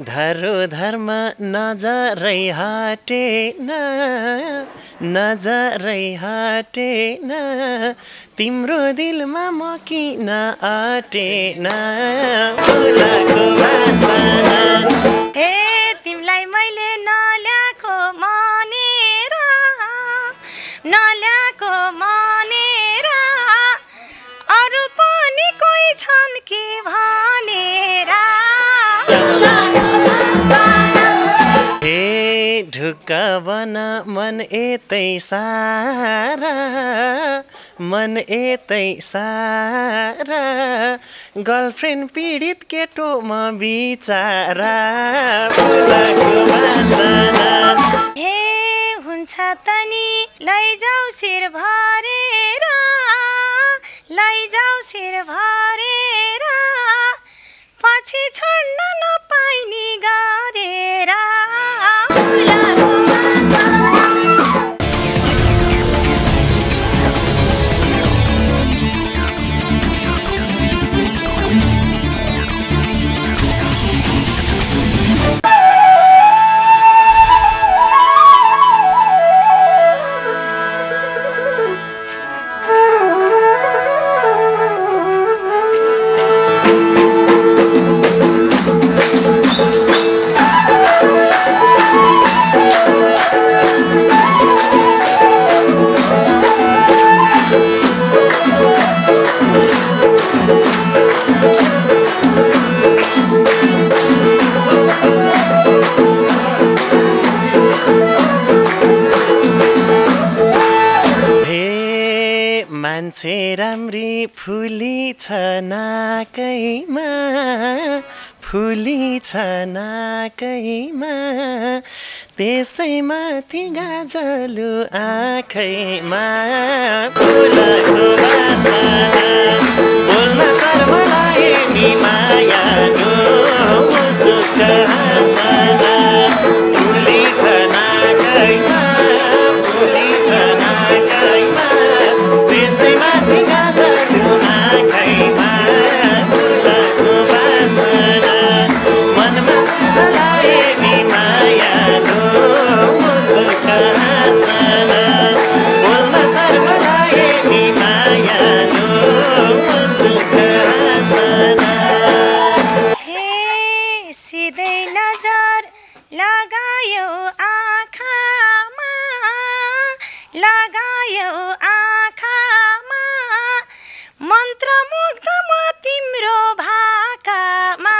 धरोधरमा नजरै हटेन नजरै हटेन तिम्रो दिलमा म किन अटेन फुलको वासना हे तिमीलाई मैले नल्याएको मानेर अरू पनि कोही छन् कि भनेर हे ढुक्क बन मन यतै सारा गर्लफ्रेन्ड पीडित केटो म बिचारा फुलको वासना हे हुन्छ त नि लैजाऊ शिर भरेर पछि छोड्न नपाइने गरेर मान्छे राम्री फुली छ नाकैमा त्यसैमाथि गाजलु आँखैमा फुलको वासना बोल्न शर्म लागे नि मायाको मुसुक हाँसना फुली छ नाकैमा त्यसैमाथि गाजलु आँखैमा फुलको वासना मनमा लागे नि मायाको मुसुक हाँसना बोल्न शर्म लागे नि मायाको मुसुक हाँसना हे सिधै नजर लगायो आँखामा मन्त्रमुग्ध म तिम्रो भाकामा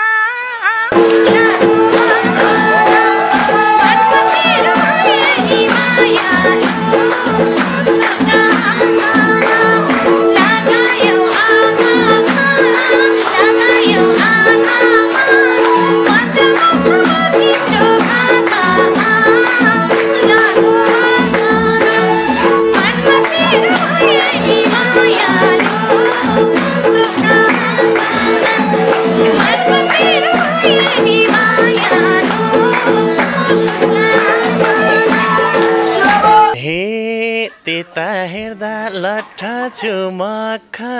त्यता हेर्दा लट्ठा छु मखा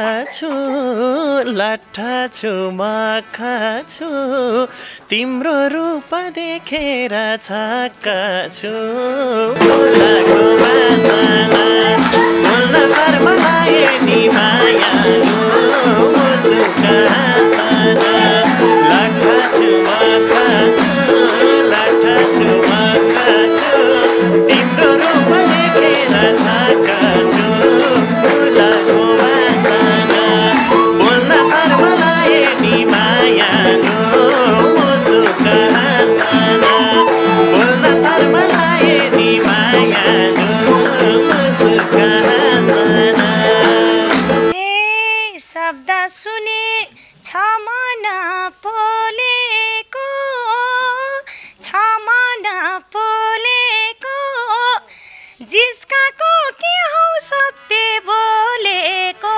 तिम्रो रूप देखेर छक्क छु फुलको वासना बोल्न शर्म लागे नि मायाको मुसुक हाँसना लट्ठा छु मखा छु तिम्रो रूप देखेर छक्क छु फुलको वासना बोल्न शर्म लागे नि मायाको मुसुक हाँसना बोल्न शर्म लागे नि मायाको मुसुक हाँसना हे शब्द सुने छ मन पोलेको जिस्काको के हौ सत्य बोलेको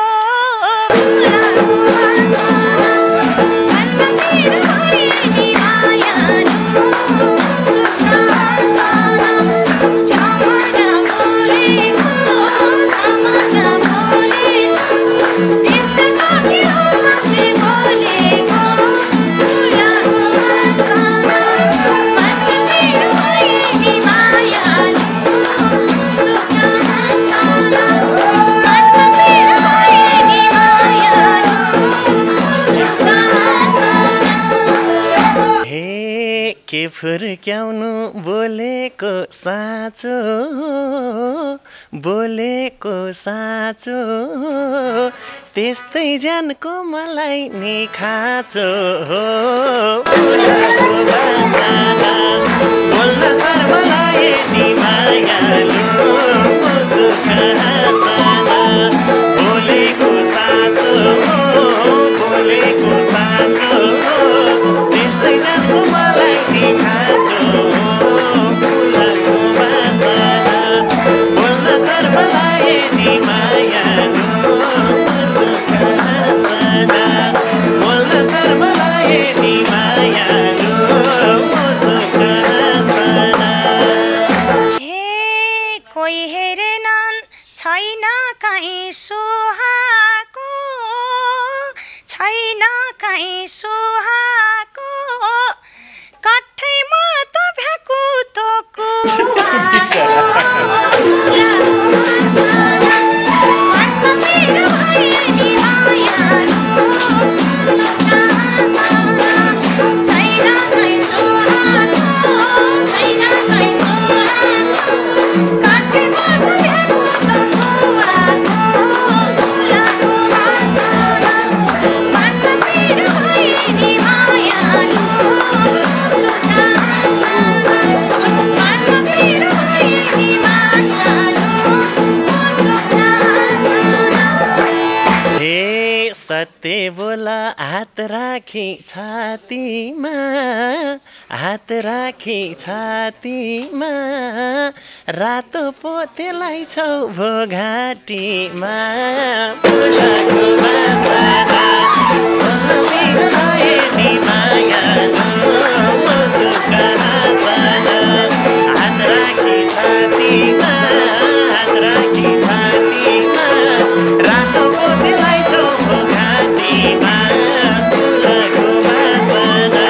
जिस्काको के हौ सत्य बोलेको फुर्क्याउनु बोलेको साँचो बोलेको साँचो त्यस्तै ज्यानको मलाई नि खाँचो हो बोल्न शर्म लागे नि मायालु मुसुक हाँसना बोलेको साँचो बोलेको साँचो त्यस्तै ज्यानको मलाई नि खाँचो फुलको बासना बोल्न शर्म लागे नि मायालु मुसुक हाँसना बोल्न शर्म लागे नि मायालु मुसुक हाँसना कोही हेरेनन् छैन कहीँ सुहाको छैन कहीँ सुहाको कठैमा त भ्याकु तोकु सत्य बोला हात राखी छातीमा हात राखी छातीमा रातो पोतेलाई छौ भो घाँटीमा फुलको बासना बोल्न लागे नि मायालु मुसुक हाँसना हात राखी छातीमा हात राखी छातीमा रातो पोतेलाई छौ भो घाँटीमा फुलको बासना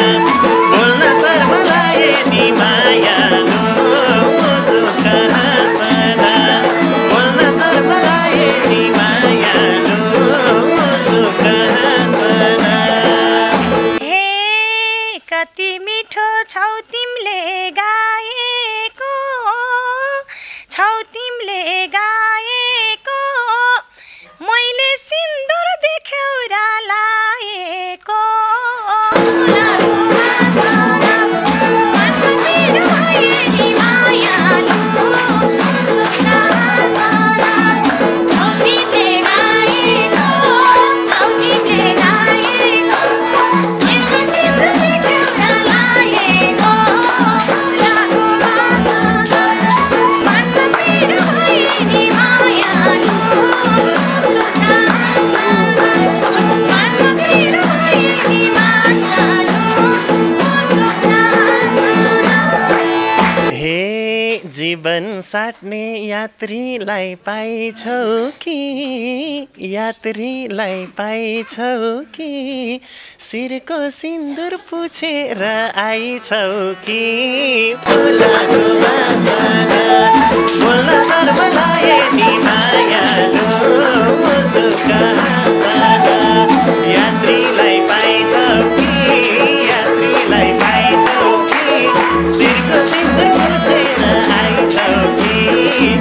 बोल्न शर्म लागे नि मायालु मुसुक हाँसना बोल्न शर्म लागे नि मायालु मुसुक हाँसना हे कति मिठो छौ तिमीले गाएको छौ तिमीले गाएको मैले सिन्दुर देख्यौ र लाएको जीवन साट्ने यात्रीलाई पाइछौ कि यात्रीलाई पाइछौ कि शिरको सिन्दुर पुछेर आइछौ कि फुलको बासना बोल्न शर्म लागे नि मायालु मुसुक हाँसना यात्रीलाई पाइछौ कि यात्रीलाई पाइछौ कि शिरको सिन्दुर पुछेर आइछौ कि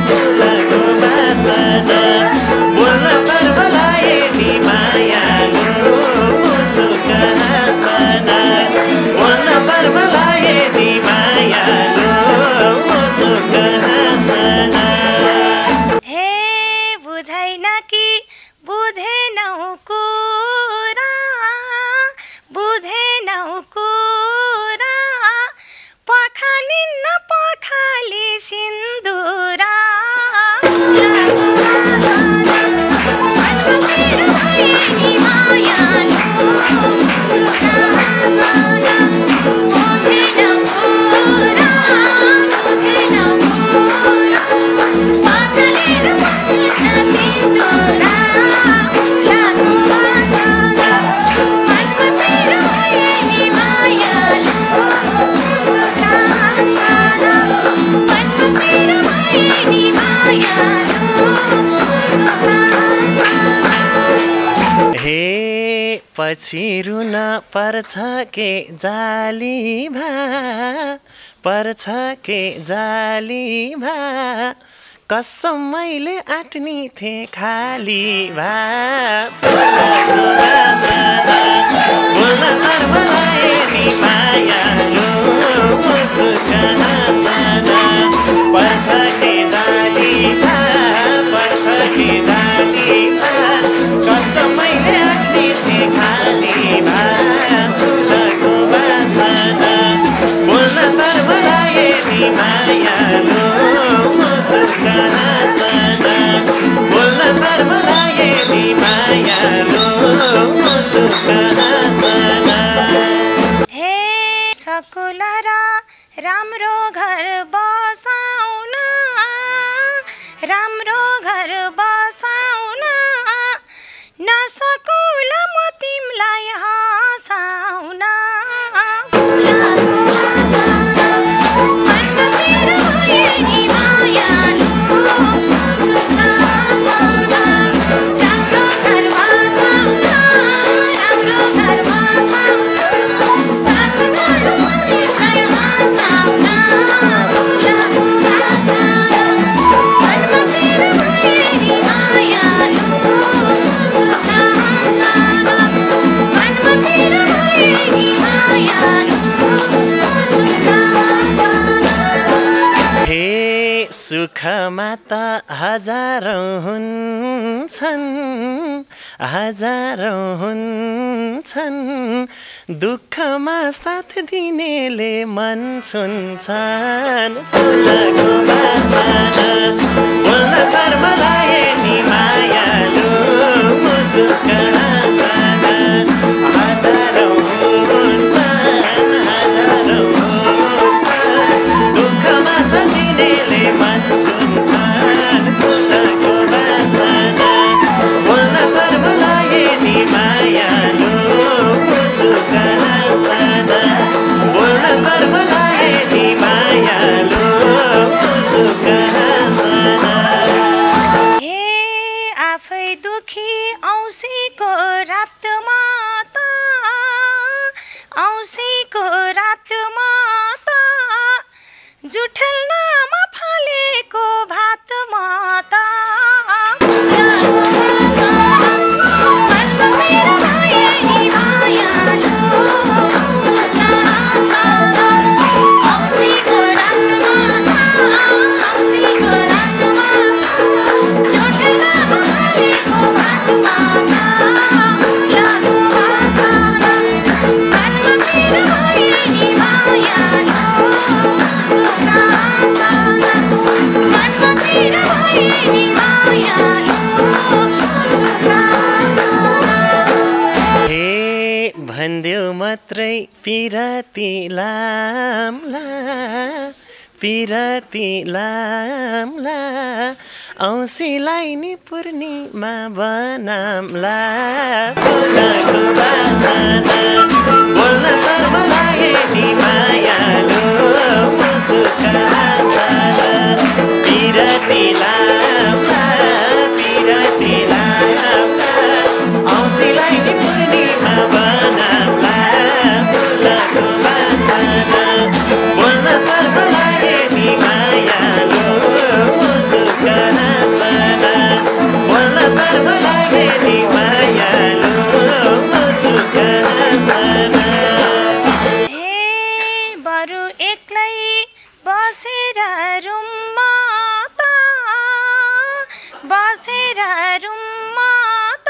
फुलको बासना बोल्न शर्म लागे नि मायालु मुसुक हाँसना बोल्न शर्म लागे नि मायालु मुसुक हाँसना पछि रुन पर्छ के जाली भा पर्छ के जाली भा कसम मैले आट्नी थिएँ खाली भा बोल्न सर्वलाई नि मायालु मुस्कान साना पर्छ के जाली भा पर्छ के जाली भा कसम मैले आट्नी थिएँ खाली भा फुलको बासना बोल्न सर्वलाई नि मायालु मुस्कान साना बोल्न सर्वलाई नि मायालु मुस्कान साना हे सकुला र राम्रो घर बसाउन राम्रो घर बसाउन नसकुल म तिमलाई हँसाउन सुखमा त हजारौँ हुन्छन् हजारौँ हुन्छन् दुःखमा साथ दिनेले मन छुन्छन् फुलको बासना बोल्न सर्वलाई नि मायालु मुस्कान साना हजारौँ हुन्छन् हजारौँ हुन्छन् दुःखमा साथ दिनेले मन छुन्छन् फुलको बासना बोल्न सर्वलाई नि मायालु मुस्कान साना बोल्न सर्वलाई नि मायालु मुस्कान साना हे आफै दुखी औँसीको रातमा त औँसीको रातमा त जुठल्नमा फालेको भातमा त भन्देऊ मात्रै पिराती लामला पिराती लामला औँसीलाई नि पूर्णिमा बनामला फुलको बासना बोल्न सर्वलाई नि मायालु मुस्कान साना पिराती लामला पिराती लामला औँसीलाई नि पूर्णिमा बनामला फुलको बासना बोल्न सर्वलाई नि मायालु मुस्कान साना बोल्न सर्वलाई नि मायालु मुस्कान साना हे बरु एक्लै बसेर रुममा त बसेर रुममा त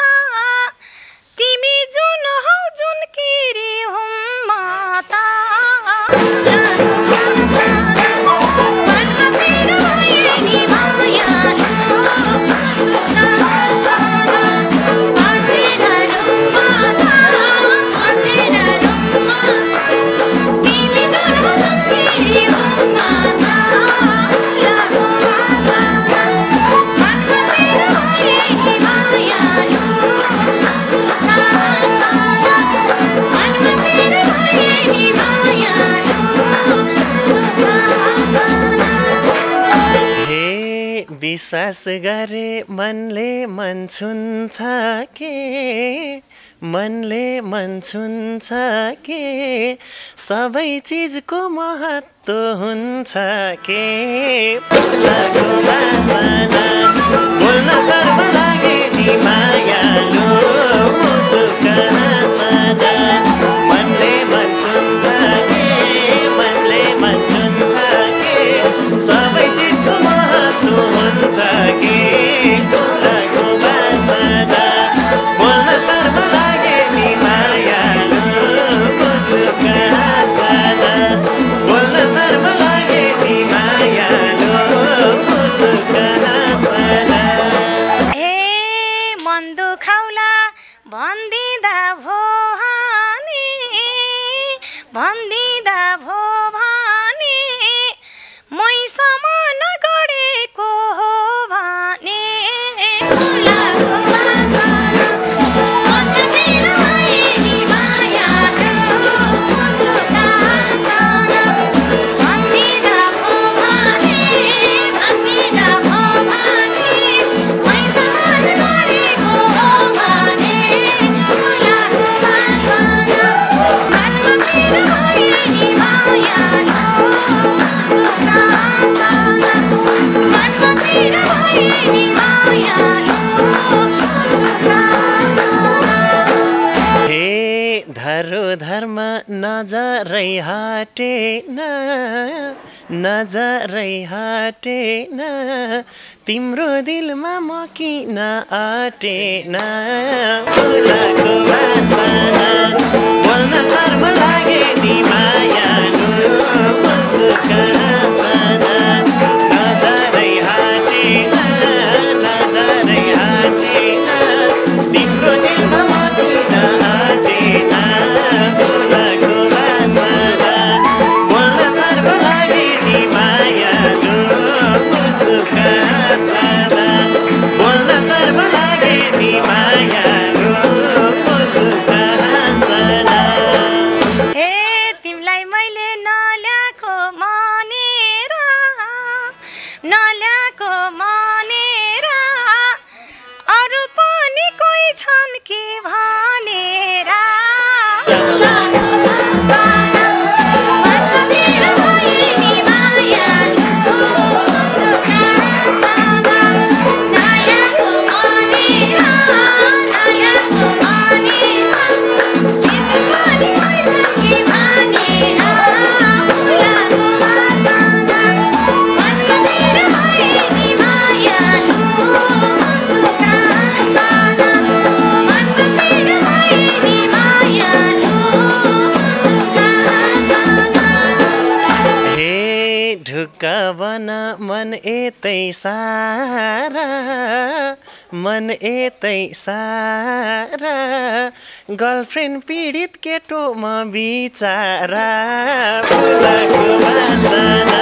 तिमी जुन हौ जुन किरी हुम्मा त विश्वास गरे मनले मन छुन्छ के मनले मन छुन्छ के सबै चिजको महत्त्व हुन्छ के फुलको बासना बोल्न सर्व लागे नि मायालु मुसुका हाँसना मनले मन छुन्छ के मनले मन छुन्छ के सबै चिजको महत्त्व हुन्छ के फुलको बासना बोल्न सर्व लागे नि मायालु मुसुका हाँसना बोल्न सर्व लागे नि मायालु मुसुका हाँसना हे मन दुखाउला भन्दिँदा भो भने मैसम्म नगडेको हो भने धर्म नजरै हटेन तिम्रो दिलमा म किन अटेन फुलको बासना बोल्न सर्व लागे नि मायालु मुसुका हाँसना नजरै हटेन तिम्रो दिलमा म किन अटेन फुलको बासना बोल्न सर्व लागे नि मायालु मुसुका हाँसना बोल्न सर्व लागे नि मायालु मुसुका हाँसना हे तिमीलाई मैले नल्याएको मानेर अरू पनि कोही छन् कि भनेर ढुक्कावन मन यतै सारा गर्लफ्रेन्ड पीडित केटो म बिचारा फुलको बासना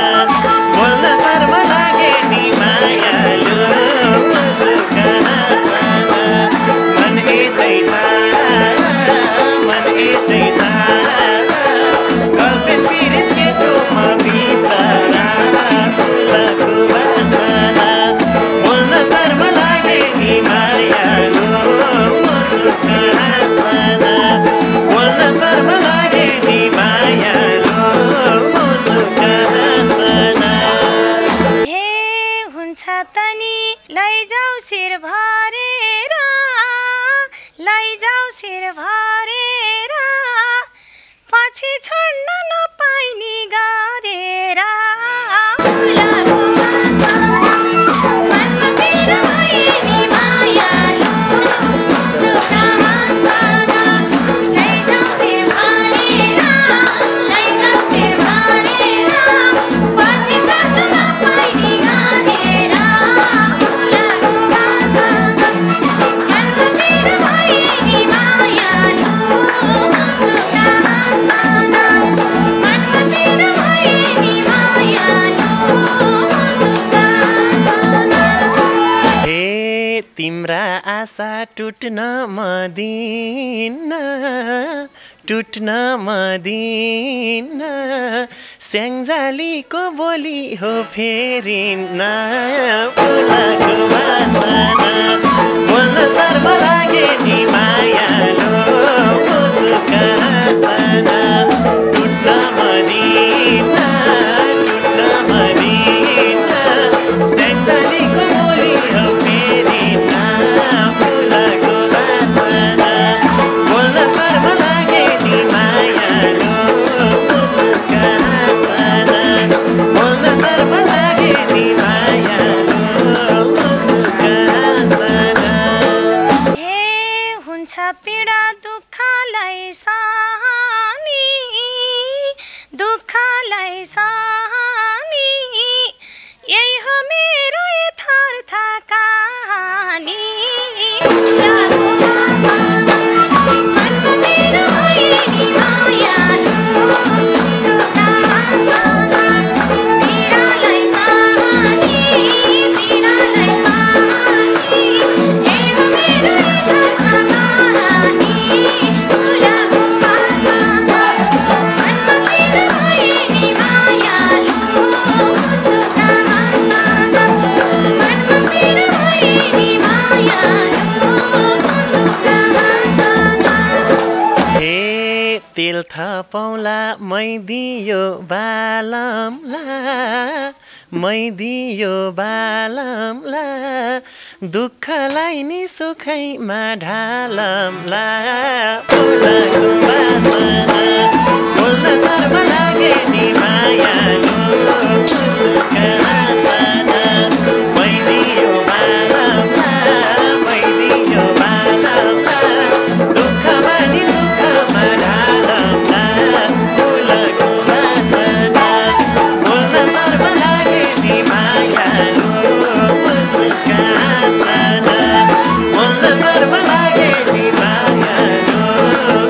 बोल्न सर्व लागे नि मायालु मुसुका हाँसना मन यतै सारा गर्लफ्रेन्ड पीडित केटो म बिचारा फुलको बासना बोल्न सर्व लागे नि मायालु मुसुका हाँसना बोल्न सर्व लागे नि मायालु मुसुका हाँसना हे हुन्छ त नि लैजाऊ शिर भरेर पछि छोड्न नपाइने गरेर तिम्रा आशा टुट्न मदिन स्याङ्जालीको बोली हो फेरिन फुलको बासना बोल्न सर्व लागे नि मायालु थाहा पाउला मैदियो बालमला मैदियो बालमला दुःखलाई नि सुखैमा ढालमला फुलको बासना बोल्न शर्म लागे नि मायाको मुसुका हाँसना मैदियो बालमला मैदियो बालमला दुःखमा नि सुखमा ढालमला फुलको बासना बोल्न शर्म लागे नि मायाको मुसुका हाँसना बोल्न शर्म लागे नि मायाको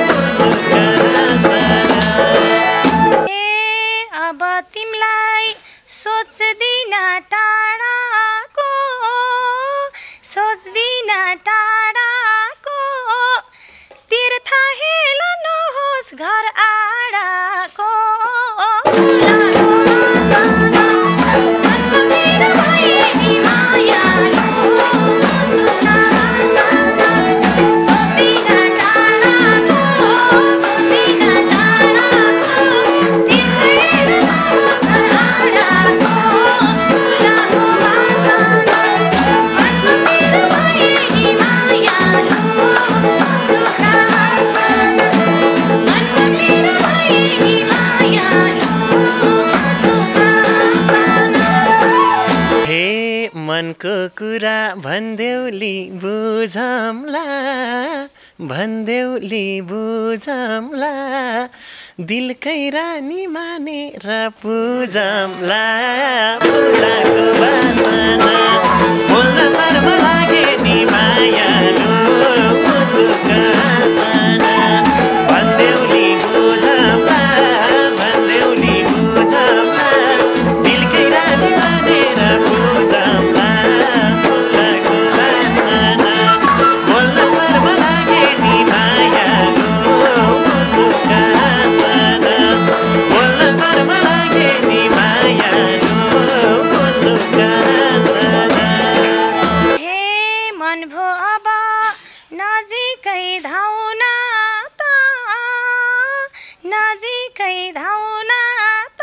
मुसुका हाँसना अब तिमलाई सोच्दिन टाढाको सोच्दिन टाढाको तीर्थ हेल्नुहोस् घर आडाको मनको कुरा भन्देउली बुझम्ला भन्देउली बुझम्ला दिलकै रानी मानेर पुजम्ला फुलको बासना बोल्न शर्म लागे नि मायाको मुसुका हाँसना भन्देउली बुझम्ला भन्देउली बुझम्ला दिलकै रानी मानेर पुजम्ला फुलको बासना बोल्न शर्म लागे नि मायाको मुसुका हाँसना बोल्न शर्म लागे नि मायाको मुसुका हाँसना हे मन भो अब नजिकै धाउन त नजिकै धाउन त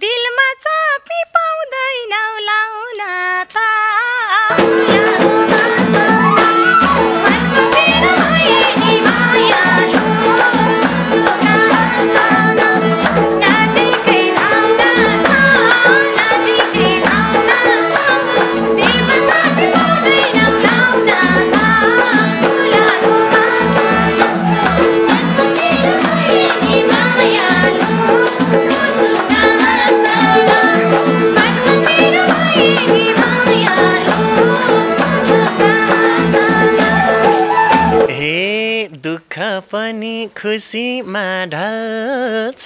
दिलमा चापी पाउँदैनौ लाउन त दुःख पनि खुसीमा ढल्छ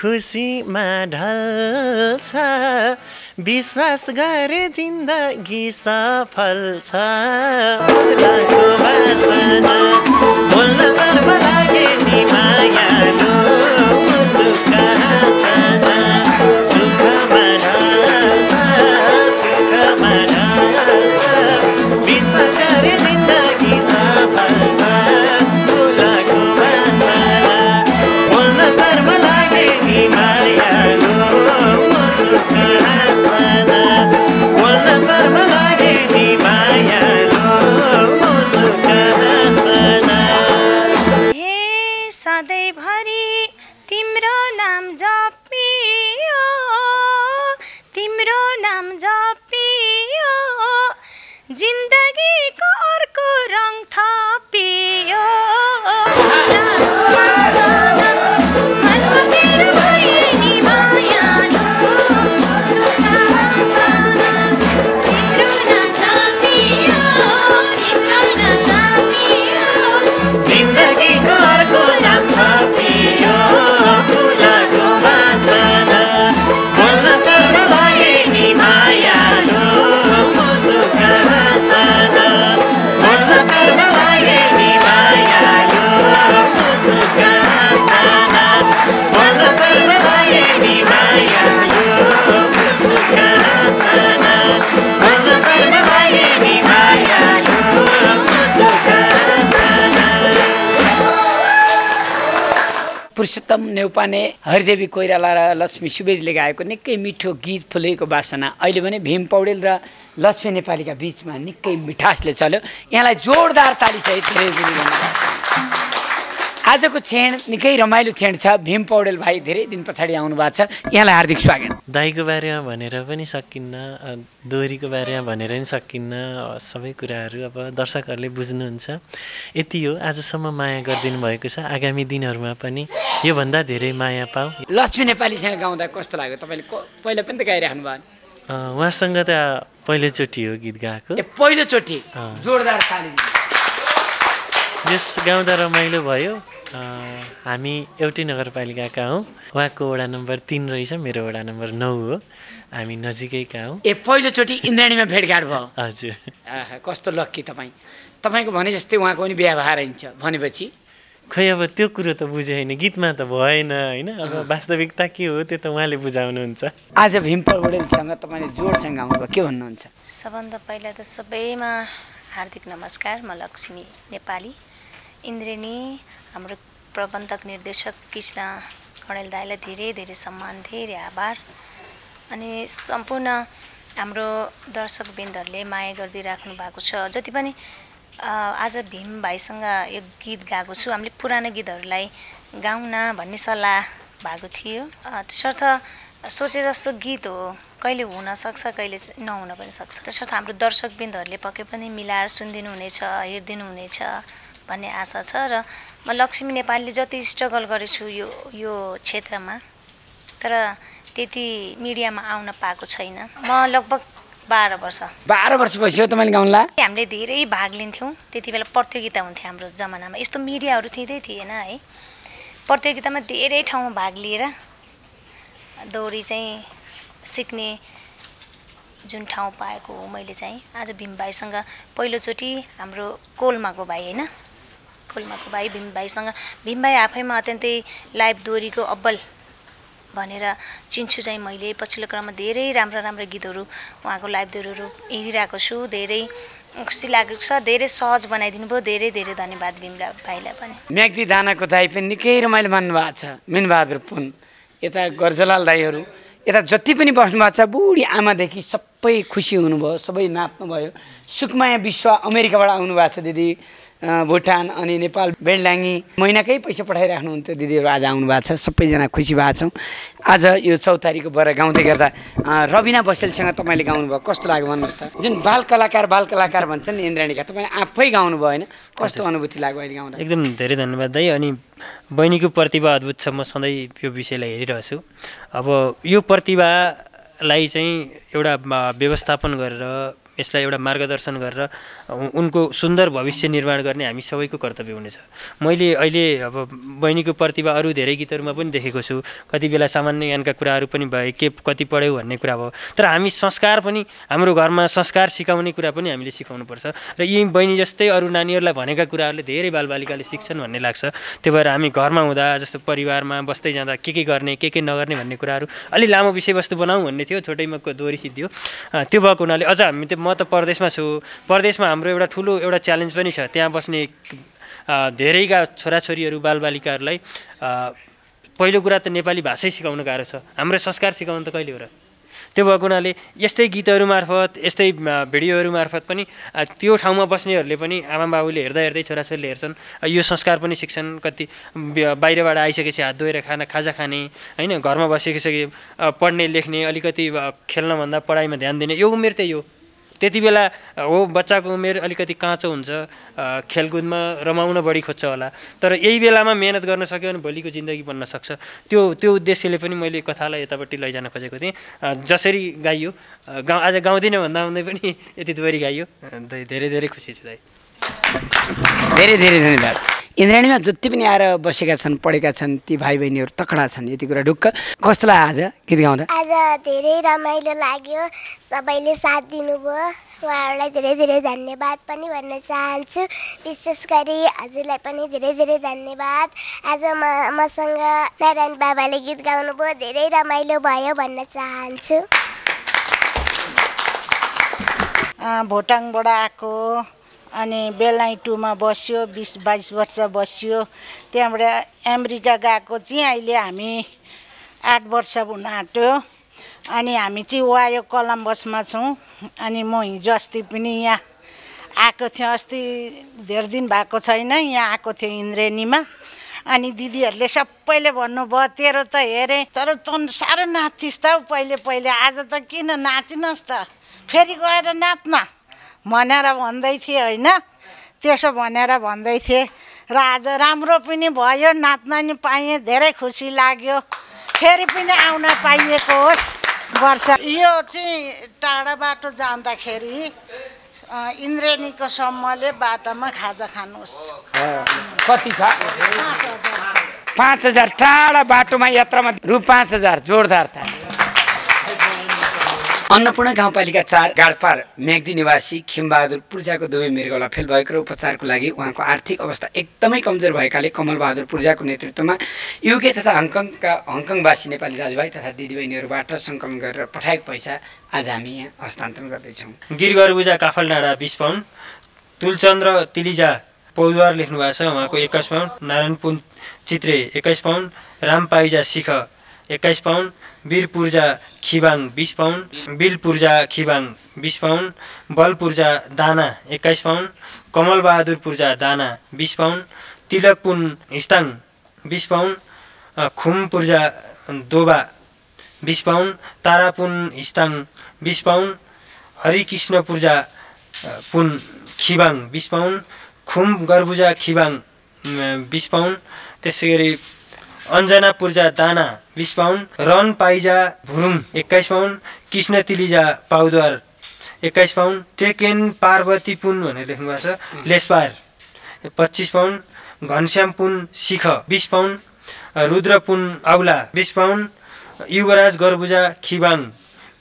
खुसीमा ढल्छ विश्वास गरे जिन्दगी सफल छ फुलको बासना बोल्न शर्म लागे नि मायाको मुसुका हाँसना सुखमा ढल्छ सुखमा ढल्छ विश्वास गरे जिन्दगी सफल छ फुलको बासना बोल्न शर्म लागे नि मायाको मुसुका हाँसना बोल्न शर्म लागे नि मायाको मुसुका हाँसना हे सधैँभरि तिम्रो नाम जपियो तिम्रो नाम जपियो जिन्दगीको अर्को रङ थपियो जिन्दगीको अर्को नाम थपियो फुलको बासना बोल्न शर्म लागे नि मायाको मुसुका हाँसना बोल्न शर्म लागे नि मायाको मुसुका हाँसना बोल्न शर्म उत्तम नेउपाने, हरिदेवी कोइराला र लक्ष्मी सुवेदीले गाएको निकै मिठो गीत फुलेको बासना अहिले भने भीम पौडेल र लक्ष्मी नेपालीका बीचमा निकै मिठासले चल्यो। यहाँलाई जोरदार तालीसहित धेरै धेरै धन्यवाद। आजको क्षण निकै रमाइलो क्षण छ। भीम पौडेल भाइ धेरै दिन पछाडि आउनु भएको छ, यहाँलाई हार्दिक स्वागत। दाइको बारेमा भनेर पनि सकिन्न, दोहोरीको बारेमा भनेर पनि सकिन्न, सबै कुराहरू अब दर्शकहरूले बुझ्नुहुन्छ। यति हो, आजसम्म माया गरिदिनु भएको छ, आगामी दिनहरूमा पनि योभन्दा धेरै माया पाऊ। लक्ष्मी नेपालीसँग गाउँदा कस्तो लाग्यो? तपाईँले पहिला पनि त गाइराख्नु भयो? उहाँसँग त पहिलोचोटि हो गीत गाएको। पहिलोचोटि? जोरदार ताली। यस गाउँदा रमाइलो भयो। हामी एउटै नगरपालिकाका हौँ। उहाँको वडा नम्बर 3 रहेछ, मेरो वडा नम्बर 9 हो। हामी नजिकैका हौँ। पहिलोचोटि इन्द्राणीमा भेटघाट भयो? हजुर। कस्तो लक्की तपाईँ। तपाईँको भने जस्तै उहाँको पनि बिहा भएर हिँड्छ भनेपछि? खै अब त्यो कुरो त बुझे होइन, गीतमा त भएन होइन। अब वास्तविकता के हो त्यो त उहाँले बुझाउनुहुन्छ। आज भीम पौडेलसँग तपाईँले जोडसँग आउनुभयो, के भन्नुहुन्छ? सबभन्दा पहिला त सबैमा हार्दिक नमस्कार। म लक्ष्मी नेपाली, इन्द्रेणी, हाम्रो प्रबन्धक निर्देशक कृष्ण कणेल दाइलाई धेरै धेरै सम्मान, धेरै आभार। अनि सम्पूर्ण हाम्रो दर्शकवृन्दहरूले माया गरिदिइराख्नु भएको छ। जति पनि आज भीम भाइसँग यो गीत गाएको छु, हामीले पुरानो गीतहरूलाई गाउन भन्ने सल्लाह भएको थियो। त्यसर्थ सोचे जस्तो गीत हो, कहिले हुनसक्छ कहिले नहुन पनि सक्छ। त्यसर्थ हाम्रो दर्शकवृन्दहरूले पक्कै पनि मिलाएर सुनिदिनु हुनेछ, हेरिदिनु हुनेछ भन्ने आशा छ। र म लक्ष्मी नेपालीले जति स्ट्रगल गरेछु यो क्षेत्रमा, तर त्यति मिडियामा आउन पाएको छैन। म लगभग 12 वर्ष भइसक्यो तपाईँले गाउँला? हामीले धेरै भाग लिन्थ्यौँ। त्यति बेला प्रतियोगिता हुन्थ्यो हाम्रो जमानामा, यस्तो मिडियाहरू थिँदै थिएन है। प्रतियोगितामा धेरै ठाउँमा भाग लिएर दोहोरी चाहिँ सिक्ने जुन ठाउँ पाएको हो मैले चाहिँ। आज भीम भाइसँग पहिलोचोटि हाम्रो कोलमाको भाइ होइन, कोलमाको भाइ भीम भाइसँग, भीम भाइ आफैमा अत्यन्तै लाइभ दोहोरीको अब्बल भनेर चिन्छु चाहिँ मैले। पछिल्लो क्रममा धेरै राम्रा राम्रा गीतहरू उहाँको लाइभ दोहोरीहरू हेरिरहेको छु, धेरै खुसी लागेको छ। धेरै सहज बनाइदिनु भयो, धेरै धेरै धन्यवाद भीम भाइलाई पनि। म्याग्दी दानाको दाइ पनि निकै रमाइलो मान्नु भएको छ, मिनबहादुर पुन, यता गर्जलाल दाईहरू, यता जति पनि बस्नु भएको छ, बुढी आमादेखि सबै खुसी हुनुभयो, सबै नाच्नुभयो। सुकमाया विश्व अमेरिकाबाट आउनुभएको छ दिदी, भुटान अनि नेपाल बेलडाङ्गी महिनाकै पैसा पठाइराख्नुहुन्थ्यो दिदीहरू, आज आउनुभएको छ। सबैजना खुसी भएको छौँ। आज यो चौतारीको बर गाउँदै गर्दा रबिना बसेलसँग तपाईँले गाउनुभयो, कस्तो लाग्यो भन्नुहोस् त? जुन बाल कलाकार भन्छन् नि इन्द्राणीका, तपाईँले आफै गाउनुभयो होइन, कस्तो अनुभूति लाग्यो अहिले गाउँदा? एकदम धेरै धन्यवाद दाइ। अनि बहिनीको प्रतिभा अद्भुत छ, म सधैँ यो विषयलाई हेरिरहेछु। अब यो प्रतिभालाई चाहिँ एउटा व्यवस्थापन गरेर, यसलाई एउटा मार्गदर्शन गरेर उनको सुन्दर भविष्य निर्माण गर्ने हामी सबैको कर्तव्य हुनेछ। मैले अहिले अब बहिनीको प्रतिभा अरू धेरै गीतहरूमा पनि देखेको छु, कति बेला सामान्य ज्ञानका कुराहरू पनि भए, के कति पढ्यौ भन्ने कुरा भयो, तर हामी संस्कार पनि, हाम्रो घरमा संस्कार सिकाउने कुरा पनि हामीले सिकाउनुपर्छ। र यी बहिनी जस्तै अरू नानीहरूलाई भनेका कुराहरूले धेरै बालबालिकाले सिक्छन् भन्ने लाग्छ। त्यही भएर हामी घरमा हुँदा, जस्तो परिवारमा बस्दै जाँदा के गर्ने के नगर्ने भन्ने कुराहरू अलि लामो विषयवस्तु बनाऊँ भन्ने थियो, छोटैमा दोहोरी सिद्धियो। त्यो भएको हुनाले अझ म त परदेशमा छु, परदेशमा हाम्रो एउटा ठुलो एउटा च्यालेन्ज पनि छ। त्यहाँ बस्ने धेरैका छोराछोरीहरू बालबालिकाहरूलाई पहिलो कुरा त नेपाली भाषै सिकाउन गाह्रो छ, हाम्रो संस्कार सिकाउनु त कहिले हो र? त्यो भएको हुनाले यस्तै गीतहरू मार्फत, यस्तै भिडियोहरू मार्फत पनि त्यो ठाउँमा बस्नेहरूले पनि आमा बाबुले हेर्दै छोराछोरीले हेर्छन्, यो संस्कार पनि सिक्छन्। कति बाहिरबाट आइसकेपछि हात धोएर खाजा खाने होइन, घरमा बसिसके पढ्ने लेख्ने, अलिकति खेल्नभन्दा पढाइमा ध्यान दिने, यो उमेर त्यही हो। त्यति बेला हो बच्चाको उमेर अलिकति काँचो हुन्छ, खेलकुदमा रमाउन बढी खोज्छ होला, तर यही बेलामा मेहनत गर्न सक्यो भने भोलिको जिन्दगी बन्न सक्छ। त्यो उद्देश्यले पनि मैले कथालाई यतापट्टि लैजान खोजेको थिएँ। जसरी गाइयो आज गाउँदिनँ भन्दा पनि यति दोहोरी गाइयो, धेरै धेरै खुसी छु दाइ। धेरै धेरै धन्यवाद। इन्द्राणीमा जति पनि आएर बसेका छन्, पढेका छन्, ती भाइ बहिनीहरू तकडा छन्। यति कुरा ढुक्क कस्तो लाग्यो आज गीत गाउँदा? आज धेरै रमाइलो लाग्यो, सबैले साथ दिनुभयो, उहाँहरूलाई धेरै धेरै धन्यवाद पनि भन्न चाहन्छु। विशेष गरी हजुरलाई पनि धेरै धेरै धन्यवाद। आज मसँग नारायण बाबाले गीत गाउनुभयो, धेरै रमाइलो भयो भन्न चाहन्छु। भोटाङबाट आएको अनि बेलनाई 2 मा बस्यो 20-22 वर्ष बस्यो त्यहाँबाट अमेरिका गएको चाहिँ अहिले हामी 8 वर्ष हुन आँट्यो अनि हामी चाहिँ वायो कोलम्बसमा छौँ अनि म हिजो अस्ति पनि यहाँ आएको थिएँ अस्ति धेरै दिन भएको छैन यहाँ आएको थियो इन्द्रेणीमा अनि दिदीहरूले सबैले भन्नुभयो तेरो त हेरेँ तर तँ साह्रो नाच्थिस् त पहिले आज त किन नाचिनस् त फेरि गएर नाच्न भनेर भन्दै थिए होइन त्यसो भनेर भन्दै थिए र आज राम्रो पनि भयो नाच्न नि पाएँ धेरै खुसी लाग्यो फेरि पनि आउन पाइएको होस् वर्ष यो चाहिँ टाढा बाटो जाँदाखेरि इन्द्रेणीको सम्मले बाटोमा खाजा खानुहोस् कति छ 5000 टाढा बाटोमा यात्रामा रु 5000 जोरदार था अन्नपूर्ण गाउँपालिका 4 गाडपार म्याग्दी निवासी खिमबहादुर पूर्जाको दुवै मृगौला फेल भएको र उपचारको लागि उहाँको आर्थिक अवस्था एकदमै कमजोर भएकाले कमलबहादुर पूर्जाको नेतृत्वमा युके तथा हङकङवासी नेपाली दाजुभाइ तथा दिदीबहिनीहरूबाट सङ्कलन गरेर पठाएको पैसा आज हामी यहाँ हस्तान्तरण गर्दैछौँ। गिरगरबुजा काफलडाँडा 20 पाउन्ड, तुलचन्द्र तिलिजा पौद्वार लेख्नु भएको छ उहाँको 21 pound, Narayan Pun Chitre 21 pound, Ram Paija Sikh 21 pound, Bir Purja Khibang 20 pound, Bil Purja Khibang 20 pound, Bal Purja Dana 21 pound, Kamalbahadur Purja Dana 20 pound, Tilak Pun Histang 20 pound, Khum Purja Doba 20 pound, Tara Pun Histang 20 pound, Harikrishna Purja Pun खिबाङ 20 pound, खुम गरबुजा खिबाङ 20 pound, त्यसै गरी Anjana Purja Dana 20 pound, Ran Paija Bhurung 21 pound, Krishna Tilija Paudwar 21 pound, टेकेन पार्वती पुन भनेर लेख्नु भएको छ लेसपार 25 pound, Ghanshyam Pun Sikh 20 pound, Rudra Pun Aula 20 pound, Yubaraj Garbuja Khibang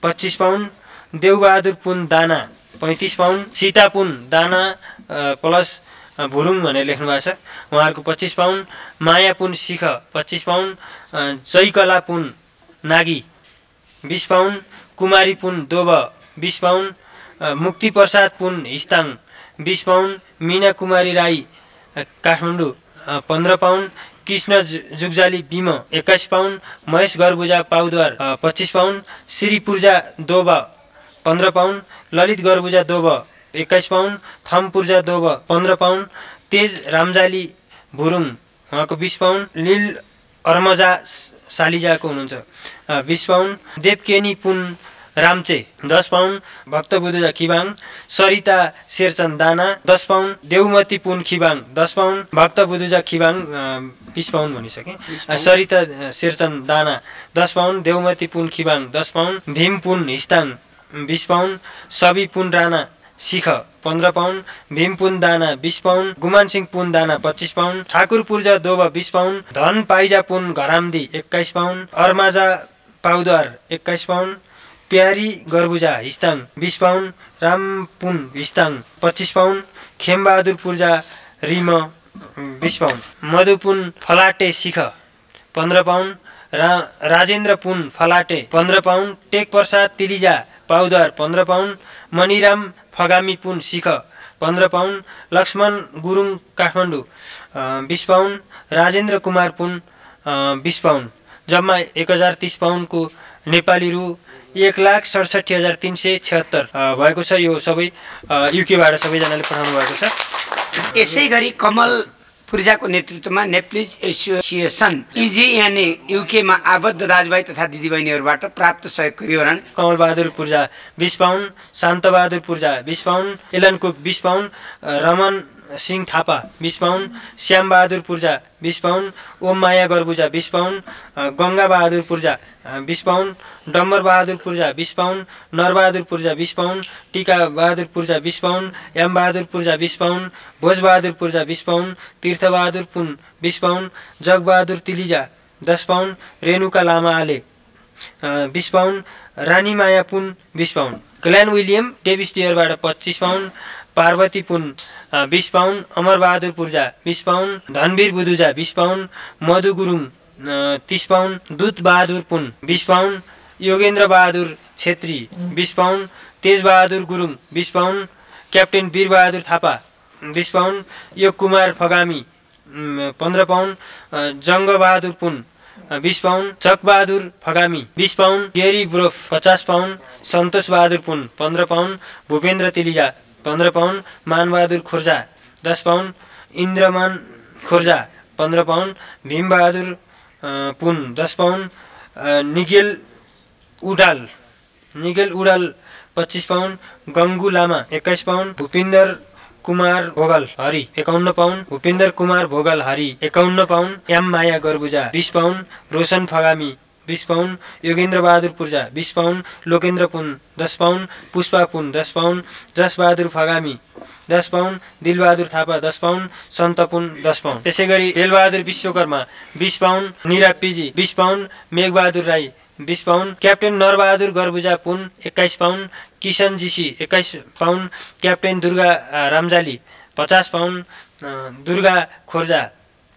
25 pound, Devbahadur Pun Dana 35 pound, सीतापुन दाना प्लस भुरुङ भनेर लेख्नु भएको छ उहाँहरूको 25 पाउन्ड, मायापुन सिख 25 पाउन्ड, जयकला पुन नागी 20 पाउन्ड, कुमारी पुन दोब 20 पाउन्ड, मुक्तिप्रसाद पुन हिस्ताङ 20 पाउन्ड, मीना कुमारी राई काठमाडौँ 15 पाउन्ड, कृष्ण जुगजाली बिम 21 पाउन्ड, महेश गरबुजा पाउद्वार 25 पाउन्ड, श्री पूर्जा दोब 15 पाउन्ड, ललित गरबुजा दोब 21 पाउन्ड, थम पूर्जा दोब 15 पाउन्ड, तेज रामजाली भुरुङ उहाँको 20 पाउन्ड, लील अर्मजा सालिजाको हुनुहुन्छ 20 पाउन्ड, देवकेनी पुन रामचे 10 पाउन्ड, भक्तबुद्धजा खिबाङ, सरिता शेरचन्द दाना 10 पाउन्ड, देवमती पुन खिबाङ 10 पाउन्ड, भक्तबुद्धजा खिबाङ 20 पाउन्ड भनिसकेँ, सरिता शेरचन्द दाना 10 पाउन्ड, देवमती पुन खिबाङ 10 पाउन्ड, भीम पुन हिस्ताङ 20 पाउन्ड, सबी पुन राणा सिख 15 पाउन्ड, भीम पुन दाना 20 पाउन्ड, गुमान सिंह पुन दाना 25 पाउन्ड, ठाकुर पूर्जा दोबा 20 पाउन्ड, धन पाइजा पुन घरामदी 21 पाउन्ड, अर्माजा पाउद्वार 21 पाउन्ड, प्यारी गरबुजा हिस्ताङ 20 pound, रामपुन हिस्ताङ 25 pound, Khembahadur Purja Rim 20 pound, Madhu Pun Phalate Sikh 15 pound, Rajendra Pun Phalate 15 pound, Tek Prasad Tilija Paudwar 15 pound, Maniram Phagami Pun Sikh 15 pound, Laxman Gurung Kathmandu 20 pound, Rajendra Kumar Pun 20 pound, जम्मा 1030 पाउन्डको नेपाली रु 1,67,376 भएको छ। यो सबै युकेबाट सबैजनाले पठाउनु भएको छ। यसै गरी कमल पूर्जाको नेतृत्वमा नेप्लिज एसोसिएसन यानि युकेमा आबद्ध दाजुभाइ तथा दिदीबहिनीहरूबाट प्राप्त सहयोगको विवरण कमलबहादुर पूर्जा 20 pound, Shantabahadur Purja 20 pound, Alan Cook 20 pound, Raman Singh Thapa 20 pound, Shyambahadur Purja 20 pound, Om Maya Garbuja 20 pound, Gangabahadur Purja 20 pound, Dambar Bahadur Purja 20 pound, Narbahadur पूर्जा 20 पाउन्ड, टिका बहादुर पूर्जा 20 पाउन्ड, यामबहादुर पूर्जा 20 pound, Bhojbahadur Purja 20 pound, Tirthabahadur Pun 20 pound, Jagbahadur Tilija 10 pound, Renuka Lama Ale 20 pound, Rani Maya Pun 20 pound, Glen William Davies डियरबाट 25 pound, Parvati Pun 20 pound, Amarbahadur Purja 20 pound, Dhanbir Buduja 20 pound, Madhu Gurung 30 pound, Dut Bahadur Pun 20 pound, Yogendra Bahadur Chhetri 20 pound, Tej Bahadur Gurung 20 pound, captain Birbahadur Thapa 20 pound Yog Kumar Phagami 15 pound Jangbahadur Pun 20 pound Chakbahadur Phagami 20 pound Gary Brough 50 pound Santosh Bahadur Pun 15 pound Bhupendra Tilija 15 pound Manbahadur Khorja 10 pound Indraman Khorja 15 pound Bhimbahadur Pun 10 pound Nigel Udall 25 pound Gangu Lama 21 pound Bhupinder Kumar Bhogal Hari 51 pound Bhupinder Kumar Bhogal Hari 51 pound M Maya Garbuja 20 pound Roshan Phagami 20 pound Yogendra Bahadur Purja 20 pound Lokendra Pun 10 pound Pushpa Pun 10 pound Jas Bahadur Phagami 10 pound Dilbahadur Thapa 10 pound Sant Pun 10 pound. त्यसै गरी Belbahadur Bishwakarma 20 pound Nira Piji 20 pound Meghbahadur Rai 20 pound captain Narbahadur Garbuja Pun 21 pound Kishan GC 21 pound captain Durga Ramjali 50 pound Durga Khorja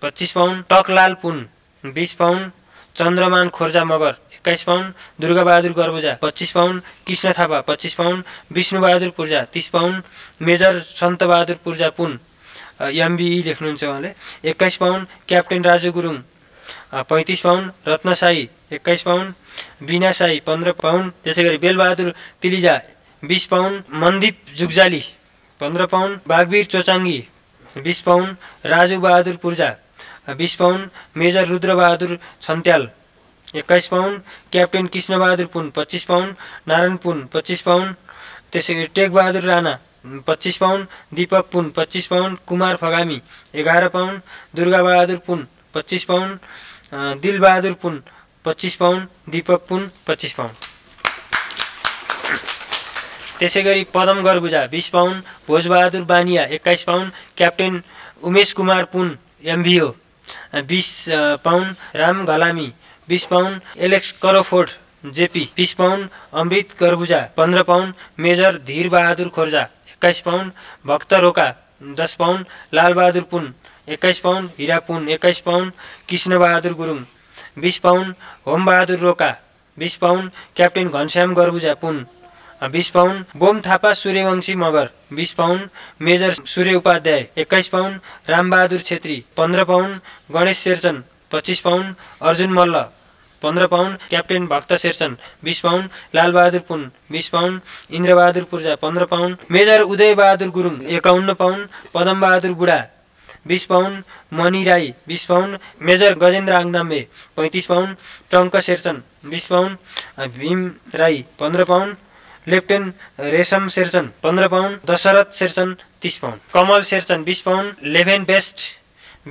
25 pound Taklal Pun 20 pound Chandraman Khorja Magar 21 pound Durgabahadur Garbuja 25 pound Krishna Thapa 25 pound Bishnubahadur पूर्जा 30 pound major Santabahadur पूर्जा पुन एमबिई लेख्नुहुन्छ उहाँले 21 pound captain Raju Gurung 35 pound Ratna Sai 21 pound Bina Sai 15 pound. त्यसै गरी Belbahadur Tilija 20 pound Mandeep Jugjali 15 pound Bagbir Chochangi 20 pound Raju Bahadur Purja 20 pound major Rudrabahadur Chhantyal 21 pound captain Krishnabahadur Pun 25 pound Narayan Pun 25 pound. त्यसै गरी Tekbahadur Rana 25 pound Deepak Pun 25 pound Kumar Phagami 11 pound Durgabahadur Pun 25 pound Dilbahadur पुन 25 pound Deepak Pun 25 pound. त्यसै गरी Padam Garbuja 20 pound Bhojbahadur Baniya 21 pound captain Umesh Kumar Pun MVO 20 pound Ram Ghalami 20 pound Alex Crawford JP 20 pound Amrit Garbuja 15 pound major Dhir Bahadur Khorja 21 pound Bhakta Roka 10 pound Lalbahadur Pun 21 pound Hira Pun 21 pound Krishnabahadur Gurung 20 pound Hombahadur Roka 20 pound captain Ghanshyam Garbuja Pun 20 pound Bom Thapa Suryavanshi Magar 20 pound major Surya Upadhyay 21 pound Rambahadur Chhetri 15 pound Ganesh Sherchan 25 pound Arjun Malla 15 pound captain Bhakta Sherchan 20 pound Lalbahadur Pun 20 pound Indrabahadur Purja 15 pound major Uday Bahadur Gurung 51 pound Padambahadur Budha 20 pound Mani Rai 20 pound major Gajendra Angdambe 35 pound Tanka Sherchan 20 pound Bhim Rai 15 pound lieutenant Resham Sherchan 15 pound Dasharath Sherchan 30 pound कमल Sherchan 20 pound लेभेन best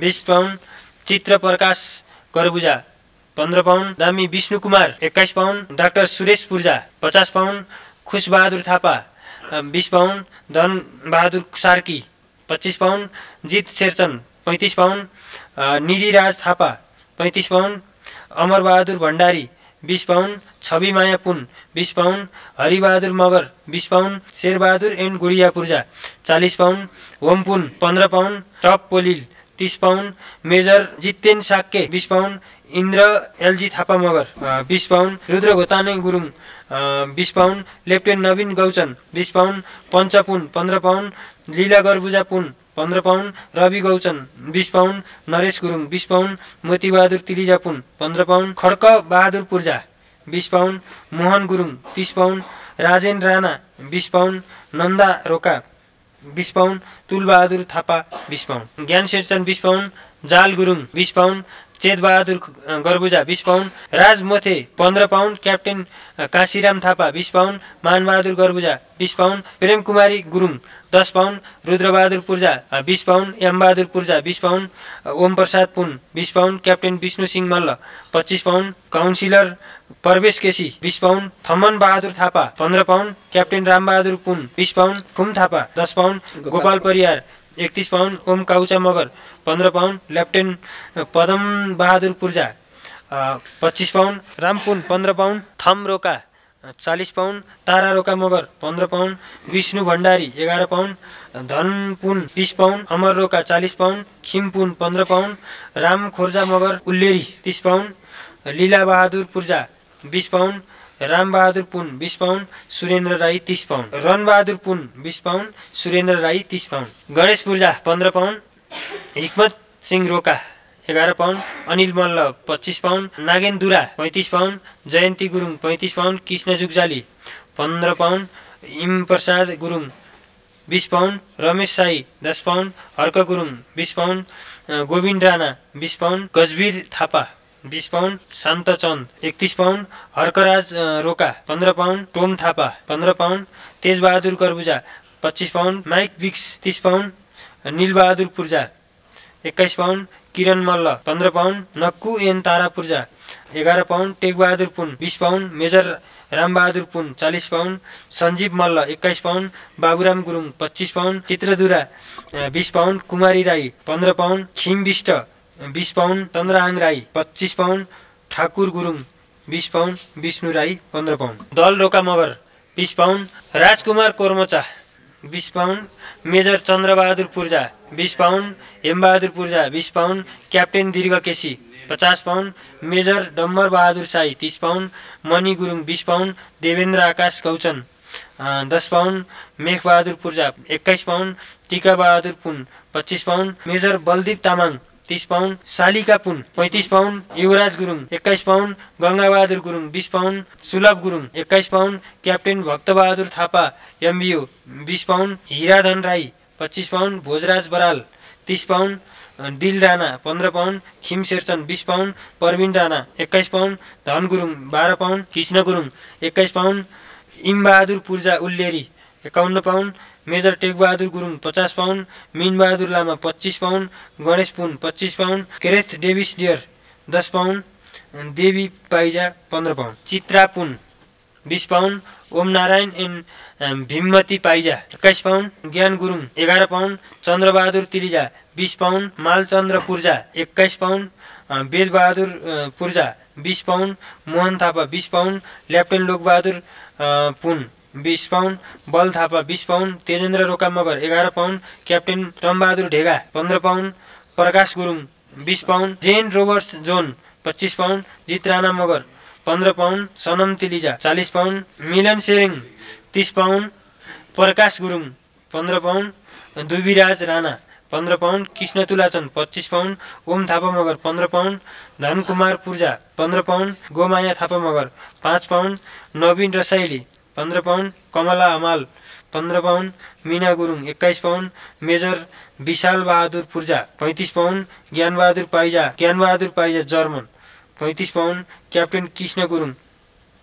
20 pound चित्र प्रकाश गर्बुजा 15 pound दामी Vishnu Kumar 21 pound doctor Suresh पूर्जा 50 pound खुशबहादुर Thapa 20 pound धन Bahadur Sarki 25 pound Jit Sherchan 35 pound Nidhiraj Thapa 35 pound Amarbahadur Bhandari 20 pound Chhabi Maya Pun 20 pound Haribahadur Magar 20 pound Sherbahadur and Gudiya Purja 40 pound Hom Pun 15 pound टप पोलिल 30 pound major Jiten Sakke 20 pound Indra LG Thapa Magar 20 pound Rudra Ghotane Gurung 20 pound lieutenant Naveen Gauchan 20 pound Panch Pun 15 pound Leela Garbuja Pun 15 pound Rabi Gauchan 20 pound Naresh Gurung 20 pound Motibahadur Tilija Pun 15 pound Khadka Bahadur Purja 20 pound Mohan Gurung 30 pound Rajen Rana 20 pound Nanda Roka 20 pound Tulbahadur Thapa 20 pound Gyan Sherchan 20 pound Jal Gurung 20 pound Chetbahadur Garbuja 20 pound Raj Mothe 15 pound captain Kashiram Thapa 20 pound Manbahadur Garbuja 20 pound Prem Kumari Gurung 10 pound Rudrabahadur पूर्जा 20 pound Embahadur Purja 20 pound Om Prasad Pun 20 pound captain Bishnu Singh Malla 25 pound councillor Parvesh KC 20 pound Thaman Bahadur Thapa 15 pound captain Rambahadur Pun 20 pound Khum Thapa 10 pound Gopal Pariyar 31 pound Om Koucha Magar 15 pound lieutenant Padam Bahadur Purja 25 pound Ram Pun 15 pound Tham Roka 40 pound Tara Roka Magar 15 pound Bishnu Bhandari 11 pound Dhan Pun 20 pound Amar Roka 40 pound Khim Pun 15 pound Ram Khorja Magar Ulleri 30 pound Leela Bahadur Purja 20 pound Rambahadur Pun 20 pound, Surendra Rai 30 pound, Ranbahadur Pun 20 pound, Surendra Rai 30 pound, Ganesh Purja 15 pound, Hikmat Singh Roka 11 pound, Anil Malla 25 pound, Nagen Dura 35 pound, Jayanti Gurung 35 pound, Krishna Jugjali 15 pound, Im Prasad Gurung 20 pound, Ramesh Sai 10 pound, Harka Gurung 20 pound, Gobinda Rana 20 pound, Gajbir Thapa 20 pound, Shanta Chand 31 pound, Harkaraj Roka 15 pound, Tom Thapa 15 pound, Tejbahadur Karbuja 25 pound, Mike Biggs 30 pound, Nilbahadur Purja 21 pound, Kiran Malla 15 pound, Nakku and Tara Purja 11 pound, Tekbahadur Pun 20 pound, major Rambahadur Pun 40 pound, Sanjeev Malla 21 pound, Baburam Gurung 25 pound, Chitra Dura 20 pound, Kumari Rai 15 pound, Khim Bista 20 pound, Chandrahang Rai 25 pound, Thakur Gurung 20 pound, Bishnu Rai 15 pound, Dal Roka Magar 20 pound, Rajkumar Kormacha 20 pound, major Chandrabahadur Purja 20 pound, Hembahadur Purja 20 pound, captain Dirgha KC 50 pound, major Dambar Bahadur Sai 30 pound, Mani Gurung 20 pound, Devendra Akash Gauchan 10 pound, Meghbahadur Purja 21 pound, Tika Bahadur Pun 25 pound, major Baldeep Tamang 30 pound, Shalika Pun 35 pound, Yuvraj Gurung 21 pound, Gangabahadur Gurung 20 pound, Sulabh Gurung 21 pound, captain Bhaktabahadur Thapa MBO 20 pound, Hiradhan Rai 25 pound, Bhojraj Baral 30 pound, Dil Rana 15 pound, Khim Sherchan 20 pound, Parveen Rana 21 pound, Dhan Gurung 12 pound, Krishna Gurung 21 pound, Imbahadur Purja Ulleri 51 pound, major Tekbahadur Gurung 50 pound, Minbahadur Lama 25 pound, Ganesh Pun 25 pound, Gareth Davies डियर 10 pound, Devi पाइजा 15 pound, Chitra Pun 20 pound, Om Narayan एन Bhimmati Paija 21 pound, Gyan Gurung 11 pound, Chandrabahadur Tirija 20 pound, Malchandra Purja 21 pound, Vedbahadur Purja 20 pound, Mohan Thapa 20 pound, lieutenant Lokbahadur Pun 20 pound, Bal Thapa 20 pound, Tejendra Roka Magar 11 pound, captain Tambahadur Dhega 15 pound, Prakash Gurung 20 pound, Jane Roberts John 25 pound, Jit Rana Magar 15 pound, Sanam Tilija 40 pound, मिलन Sering 30 pound, Prakash Gurung 15 pound, Dubiraj Rana 15 pound, Krishna Tulachan 25 pound, Om Thapa Magar 15 pound, Dhankumar Purja 15 pound, Gomaya Thapa Magar 5 pound, नवीन Rasaili 15 pound, Kamala Hamal 15 pound, Meena Gurung 21 pound, major Vishal Bahadur Purja 35 pound, Gyanbahadur Paija German 35 pound, captain Krishna Gurung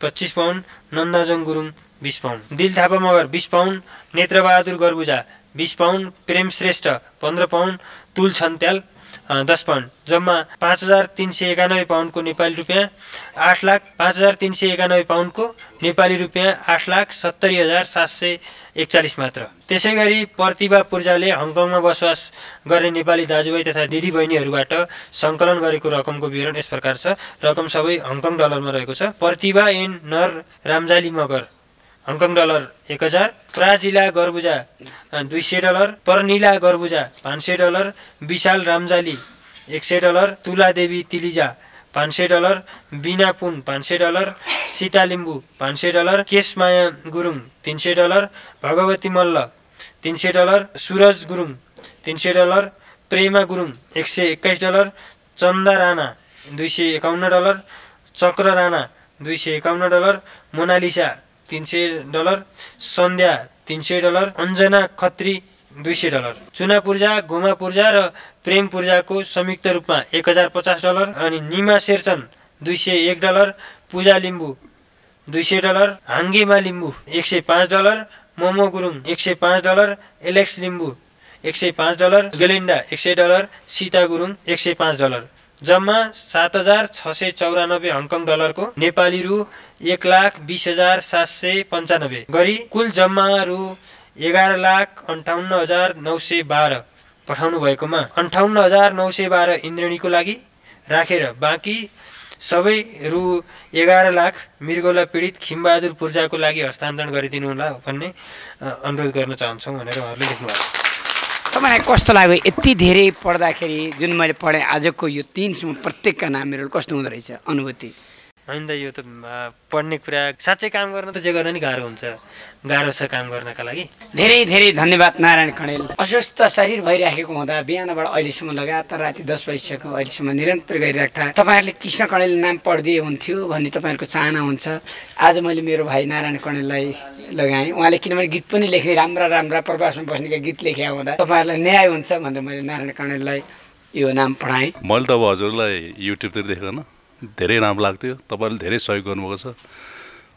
25 pound, Nandajang Gurung 20 pound, Dil Thapa Magar 20 pound, Netrabahadur Garbuja 20 pound, प्रेम Shrestha 15 pound, तुल Chhantyal 10 pound, जम्मा 5391 पाउन्डको नेपाली रुपियाँ 5,0391 पाउन्डको नेपाली रुपियाँ 8,70,741 मात्र। त्यसै गरी प्रतिभा पूर्जाले हङकङमा बसोबास गर्ने नेपाली दाजुभाइ तथा दिदीबहिनीहरूबाट सङ्कलन गरेको रकमको विवरण यस प्रकार छ। रकम सबै हङकङ डलरमा रहेको छ। प्रतिभा एन नर रामजाली मगर हङकङ डलर 1000, प्राजिला गर्बुजा $200, परनिला गर्बुजा $500, विशाल रामजाली $100, तुलादेवी तिलिजा $500, बिना पुन $500, सीता लिम्बू $500, केशमाया गुरुङ $300, भगवती मल्ल $300, सूरज गुरुङ $300, प्रेमा गुरुङ $121, चन्दा राणा $251, चक्र राणा $251, मोनालिसा $300, सन्ध्या $300, अन्जना खत्री $200, चुना पूर्जा, घुमा पूर्जा र प्रेम पूर्जाको संयुक्त रूपमा $1050 अनि निमा शेरचन $201, पूजा लिम्बू $200, हाङ्गेमा लिम्बू $105, मोमो गुरुङ $105, एलेक्स लिम्बू $105, गेलिन्डा $100, सीता गुरुङ $105, जम्मा 7,694 हङकङ डलरको नेपाली रु 1,20,795 गरी कुल जम्मा रु 11,58,912 पठाउनु भएकोमा 58,912 इन्द्रेणीको लागि राखेर बाँकी सबै रु 11 लाख मृगौला पीडित खिमबहादुर पूर्जाको लागि हस्तान्तरण गरिदिनु होला भन्ने अनुरोध गर्न चाहन्छौँ भनेर उहाँहरूले लेख्नुभएको। तपाईँलाई कस्तो लाग्यो यति धेरै पढ्दाखेरि? जुन मैले पढेँ आजको यो 3 प्रत्येकका नामहरू कस्तो हुँदो रहेछ अनुभूति? होइन त यो त पढ्ने कुरा साँच्चै काम गर्न त जे गर्न नि गाह्रो हुन्छ, गाह्रो छ काम गर्नका लागि। धेरै धेरै धन्यवाद नारायण कणेल। अस्वस्थ शरीर भइराखेको हुँदा बिहानबाट अहिलेसम्म लगातार राति 10 बजिसक्यो अहिलेसम्म निरन्तर गरिराख्दा तपाईँहरूले कृष्ण कणेल नाम पढिदिए हुन्थ्यो भन्ने तपाईँहरूको चाहना हुन्छ। आज मैले मेरो भाइ नारायण कणेललाई लगाएँ, उहाँले किनभने गीत पनि लेख्ने राम्रा राम्रा प्रवासमा बस्नेका गीत लेखे हुँदा तपाईँहरूलाई न्याय हुन्छ भनेर मैले नारायण कणेललाई यो नाम पढाएँ। मैले त अब हजुरलाई युट्युबतिर देखेको न धेरै राम्रो लाग्थ्यो, तपाईँले धेरै सहयोग गर्नुभएको छ।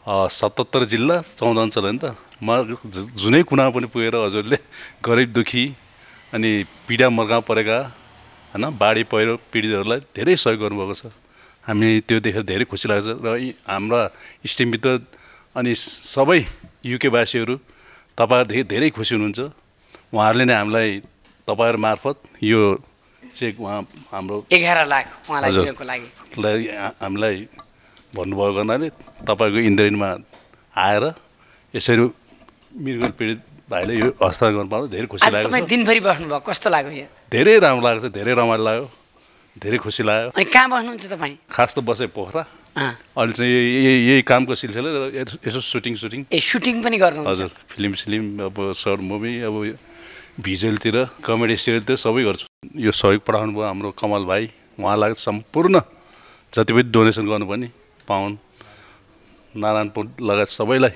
77 जिल्ला 14 अञ्चल होइन त, म जुनै कुनामा पनि पुगेर हजुरले गरिब दुखी अनि पीडा मर्का परेका होइन बाढी पहिरो पीडितहरूलाई धेरै सहयोग गर्नुभएको छ। हामी त्यो देखेर धेरै खुसी लाग्छ र हाम्रा इष्टमित्र अनि सबै युकेवासीहरू तपाईँहरूदेखि धेरै खुसी हुनुहुन्छ। उहाँहरूले नै हामीलाई तपाईँहरू मार्फत यो चेक उहाँ हाम्रो 11 लाख उहाँलाई दिनको लागि हामीलाई भन्नुभयो गर्नाले तपाईँको इन्द्रेणीमा आएर यसरी मृगल पीडित भाइले यो हस्तान्तरण गर्नु पाउँदा धेरै खुसी लाग्यो। तपाईँ दिनभरि बस्नुभयो, कस्तो लाग्यो यहाँ? धेरै राम्रो लाग्छ, धेरै रमाइलो लाग्यो, धेरै खुसी लाग्यो। अनि कहाँ बस्नुहुन्छ तपाईँ? खास त बसेँ पोखरा, अहिले चाहिँ यही कामको सिलसिला यसो सुटिङ सुटिङ पनि गर्नुहुन्छ? हजुर, फिल्म अब सर्ट मुभी अब भिजुअलतिर कमेडी सिरियलतिर सबै गर्छु। यो सहयोग पठाउनु भयो हाम्रो कमल भाइ, उहाँलाई सम्पूर्ण जति पनि डोनेसन गर्नुपर्ने पाउन नारायणपुर लगायत सबैलाई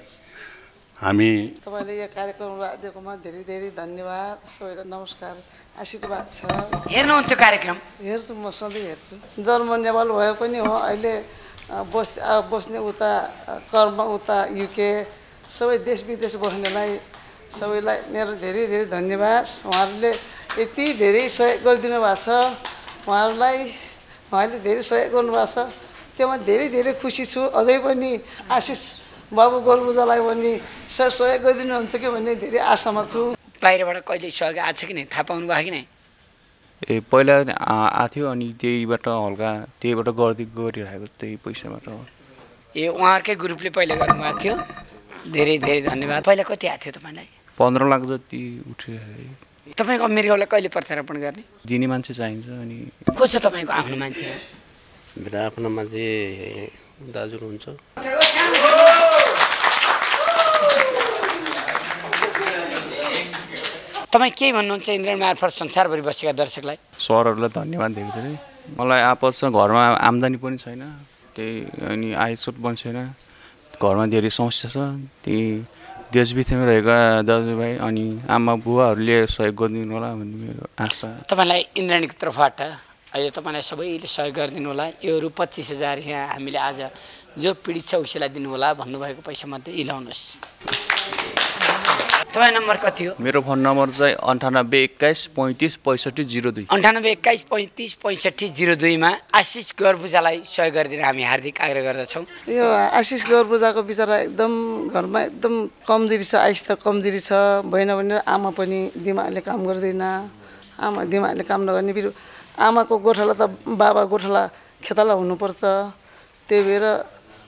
हामी तपाईँले यो कार्यक्रम राखिदिएकोमा धेरै धेरै धन्यवाद। सबैलाई नमस्कार, आशीर्वाद छ। हेर्नुहुन्थ्यो कार्यक्रम? हेर्छु, म सधैँ हेर्छु। जन्म नेपाल भए पनि हो, अहिले बस्ने उता कर्म उता युके सबै देश विदेश बस्नेलाई सबैलाई मेरो धेरै धेरै धन्यवाद। उहाँहरूले यति धेरै सहयोग गरिदिनु भएको छ, उहाँहरूले धेरै सहयोग गर्नुभएको छ, त्योमा धेरै धेरै खुसी छु। अझै पनि आशिष बाबु गोलबुजालाई पनि सहयोग गरिदिनुहुन्छ कि भन्ने धेरै आशामा छु। बाहिरबाट कहिले सहयोग आएको छ कि नै, थाहा पाउनु भयो कि नै? पहिला आएको थियो अनि त्यहीबाट हल्का त्यहीबाट गरिरहेको त्यही पैसाबाट। उहाँहरूकै ग्रुपले पहिला गर्नुभएको थियो, धेरै धेरै धन्यवाद। पहिला कति आएको थियो तपाईँलाई? 15 लाख जति उठिरहेको। तपाईँको मृगलाई कहिले प्रत्यारोपण गर्ने? दिने मान्छे चाहिन्छ। अनि को छ तपाईँको आफ्नो मान्छे? मेरो आफ्नो मान्छे दाजु हुन्छ। तपाईँ के भन्नुहुन्छ इन्द्रेणी मार्फत संसारभरि बसेका दर्शकलाई? सरहरूलाई धन्यवाद दिएको थिएँ। मलाई आपद छ, घरमा आम्दानी पनि छैन, त्यही अनि आयस्रोत पनि छैन, घरमा धेरै समस्या छ। त्यही देशविदेशमा रहेका दाजुभाइ अनि आमा बुवाहरूले सहयोग गरिदिनु होला भन्ने मेरो आशा। तपाईँलाई इन्द्रेणीको तर्फबाट अहिले तपाईँलाई सबैले सहयोग गरिदिनु होला। यो रु 25,000 यहाँ हामीले आज जो पीडित छ उसैलाई दिनु होला भन्नुभएको पैसा मध्ये इलाउनुहोस्। तपाईँ नम्बर कति हो? मेरो फोन नम्बर चाहिँ 9821 35 65 02। 9821 35 65 02 मा आशिष गौरबुजालाई सहयोग गरिदिन हामी हार्दिक आग्रह गर्दछौँ। यो आशिष गौरबुजाको बिचरा एकदम घरमा एकदम कमजोरी छ, आयुष त कमजोरी छ, भएन भने आमा पनि दिमागले काम गर्दैन, आमा दिमागले काम नगर्ने, फेरि आमाको गोठाला त बाबा गोठाला खेताला हुनुपर्छ। त्यही भएर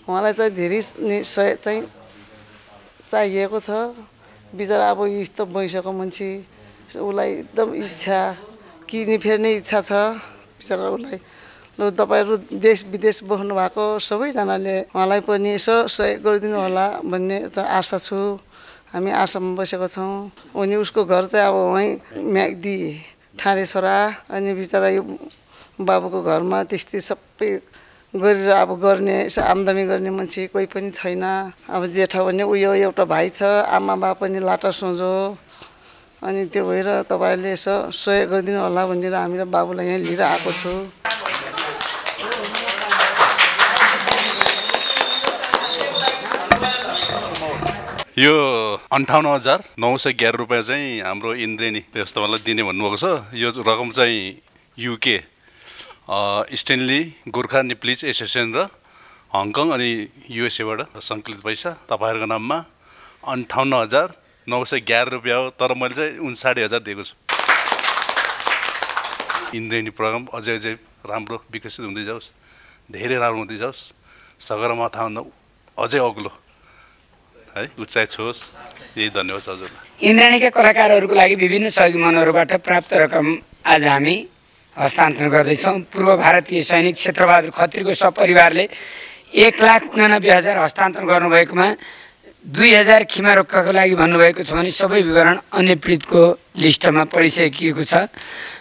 उहाँलाई चाहिँ धेरै सहयोग चाहिँ चाहिएको छ। बिचरा अब यस्तो भइसक्यो मान्छे, उसलाई एकदम इच्छा किनी फेर्ने इच्छा छ बिचरा उसलाई। ल तपाईँहरू देश विदेश बस्नु भएको सबैजनाले उहाँलाई पनि यसो सहयोग गरिदिनु होला भन्ने चाहिँ आशा छु। हामी आशामा बसेको छौँ। अनि उसको घर चाहिँ अब वहीँ म्याग्दी ठाडे छोरा, अनि बिचरा यो बाबुको घरमा त्यस्तै सबै गरेर अब गर्ने यसो आम्दानी गर्ने मान्छे कोही पनि छैन। अब जेठा भने उयो एउटा भाइ छ, आमा बा पनि लाटा सोझो, अनि त्यो भएर तपाईँहरूले यसो सहयोग गरिदिनु होला भनेर हामीले बाबुलाई यहाँ लिएर आएको छु। यो 58,911 रुपियाँ चाहिँ हाम्रो इन्द्रेणी व्यवस्थापनलाई दिने भन्नुभएको छ। यो रकम चाहिँ युके स्टेनली गोर्खा निप्लिज एसोसिएसन र हङकङ अनि युएसएबाट सङ्कलित पैसा तपाईँहरूको नाममा 58,911 रुपियाँ हो। तर मैले चाहिँ 59,000 दिएको छु। इन्द्रेणी प्रोग्राम अझै राम्रो विकसित हुँदै जाओस्, धेरै राम्रो हुँदै जाओस्, सगरमाथाभन्दा अझै अग्लो है उचाइ छोस्। यही धन्यवाद हजुरलाई। इन्द्रेणीका कलाकारहरूको लागि विभिन्न सहयोगी मनहरूबाट प्राप्त रकम आज हामी हस्तान्तरण गर्दैछौँ। पूर्व भारतीय सैनिक क्षेत्रबहादुर खत्रीको सपरिवारले 1,89,000 हस्तान्तरण गर्नुभएकोमा 2,000 खिमा रोक्काको लागि भन्नुभएको छ भने सबै विवरण अन्य पीडितको लिस्टमा परिसकिएको छ।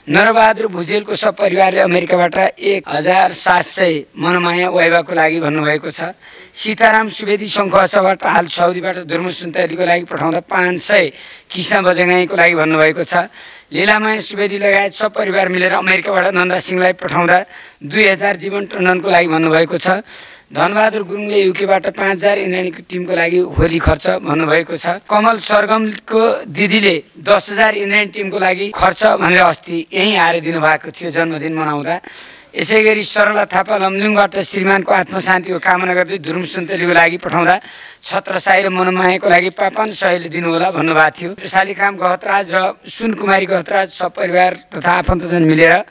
नरबहादुर भुजेलको सपरिवारले अमेरिकाबाट 1,700 मनमाया वाइवाको लागि भन्नुभएको छ। सीताराम सुवेदी शङ्खवासबाट हाल साउदीबाट धुर्म सुन्तलीको लागि पठाउँदा 500 कृष्ण बजगाईको लागि भन्नुभएको छ। लीलामाया सुवेदी लगायत सपरिवार मिलेर अमेरिकाबाट नन्दा सिंहलाई पठाउँदा 2,000 जीवन टण्डनको लागि भन्नुभएको छ। धनबहादुर गुरुङले युकेबाट 5,000 इन्द्राणीको टिमको लागि होली खर्च भन्नुभएको छ। कमल सरगमको दिदीले 10,000 इन्द्राणी टिमको लागि खर्च भनेर अस्ति यहीँ आएर दिनुभएको थियो जन्मदिन मनाउँदा। यसै गरी सरला थापा लमजुङबाट श्रीमानको आत्मशान्तिको कामना गर्दै धुर्म सुन्तलीको लागि पठाउँदा छत्रसाई र मनमायाको लागि 500 दिनुहोला भन्नुभएको थियो। शालिग्राम गहतराज र सुनकुमारी गहतराज सपरिवार तथा आफन्तजन मिलेर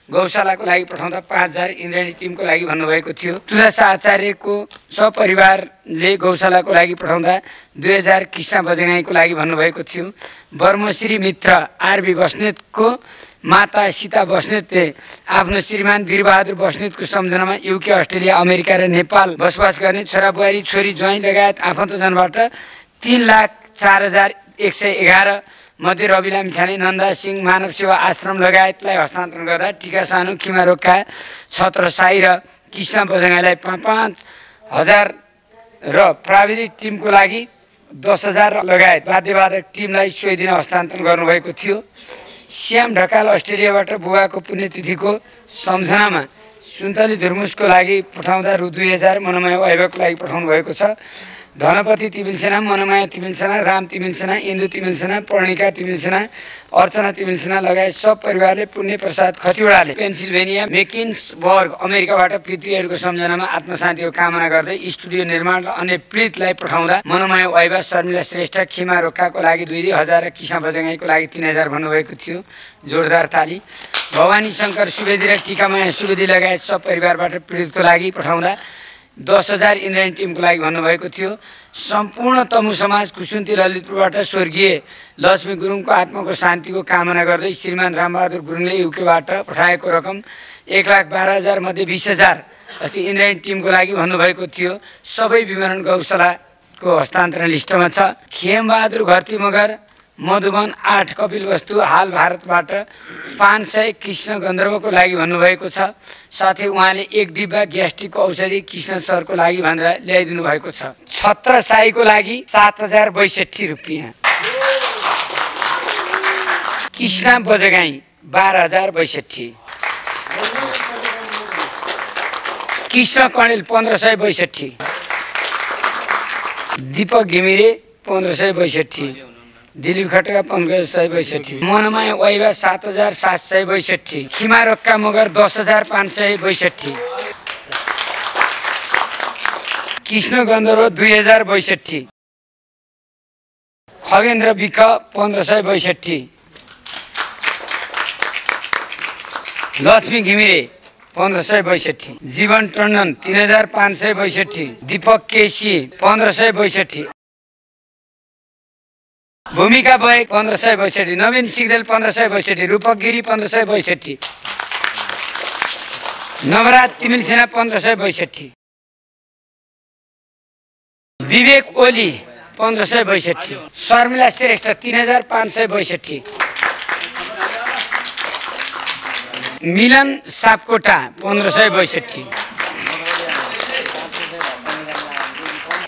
गौशालाको लागि पठाउँदा 5,000 इन्द्राणी टिमको लागि भन्नुभएको थियो। तुलसा आचार्यको सपरिवारले गौशालाको लागि पठाउँदा 2,000 कृष्ण बजगाईको लागि भन्नुभएको थियो। ब्रह्मश्री मित्र आरबी बस्नेतको माता सीता बस्नेतले आफ्नो श्रीमान वीरबहादुर बस्नेतको सम्झनामा युके, अस्ट्रेलिया, अमेरिका र नेपाल बसोबास गर्ने छोरा बुहारी छोरी ज्वाइँ लगायत आफन्तजनबाट 3,04,111 मध्ये रवि लामिछाने, नन्दा सिंह मानव सेवा आश्रम लगायतलाई हस्तान्तरण गर्दा टिका सानो, खिमा रोक्का, छत्रसाई र कृष्ण बजगाईलाई 5,000 र प्राविधिक टिमको लागि 10,000 लगायत वाद्यवादक टिमलाई 100 दिन हस्तान्तरण गर्नुभएको थियो। श्याम ढकाल अस्ट्रेलियाबाट बुबाको पुण्यतिथिको सम्झनामा सुन्तली धुर्मुसको लागि पठाउँदा रु 2,000 मनमाया वाइवाको लागि पठाउनु भएको छ। धनपति तिमिल सेना, मनमाया तिमिल सेना, राम तिमिल सेना, इन्दु तिमिल सेना, पर्णिका तिमिल सेना, अर्चना तिमिल सेना लगायत सब परिवारले पुण्य प्रसाद खतिवडाले पेन्सिल्भेनिया मेकिन्सबर्ग अमेरिकाबाट पितृहरूको सम्झनामा आत्मशान्तिको कामना गर्दै स्टुडियो निर्माण र अन्य पीडितलाई पठाउँदा मनमाया वाइवा शर्मिला श्रेष्ठ खिमा रोक्काको लागि 2,000 र कृष्ण बजगाईको लागि 3,000 भन्नुभएको थियो। जोरदार ताली। भवानी शङ्कर सुवेदी र टिकामाया सुवेदी लगायत सब परिवारबाट पीडितको लागि पठाउँदा 10,000 इन्द्राणी टिमको लागि भन्नुभएको थियो। सम्पूर्ण तमु समाज कुसुन्ती ललितपुरबाट स्वर्गीय लक्ष्मी गुरुङको आत्माको शान्तिको कामना गर्दै श्रीमान रामबहादुर गुरुङले युकेबाट पठाएको रकम 1,12,000 मध्ये 20,000 अस्ति इन्द्राणी टिमको लागि भन्नुभएको थियो। सबै विवरण गौशालाको हस्तान्तरण लिस्टमा छ। खेमबहादुर घरती मगर मधुबन 8 कपिलवस्तु हाल भारतबाट 500 कृष्ण गन्धर्वको लागि भन्नुभएको छ। साथै उहाँले 1 डिब्बा ग्यास्ट्रिकको औषधि कृष्ण सरको लागि भनेर ल्याइदिनु भएको छ। छत्रसाईको लागि 7,062 रुपियाँ। कृष्ण बजगाई 12,062। कृष्ण कणेल 1,562। दीपक घिमिरे 1,562। दिलीप खटका 1,562। मनमाया वाइवा 7,762। खिमा रोक्का मगर 10,562। कृष्ण गन्धर्व 2,062। खगेन्द्र विख 1,562। लक्ष्मी घिमिरे 1,562। जीवन टण्डन 3,562। दीपक केसी 1,562। भूमिका बहेक 1,562। नवीन सिग्देल 1,562। रूपक गिरी 1,562। नवराज तिमिल सेना 1,562। विवेक ओली 1,562। शर्मिला श्रेष्ठ 3,562। मिलन सापकोटा 1,562।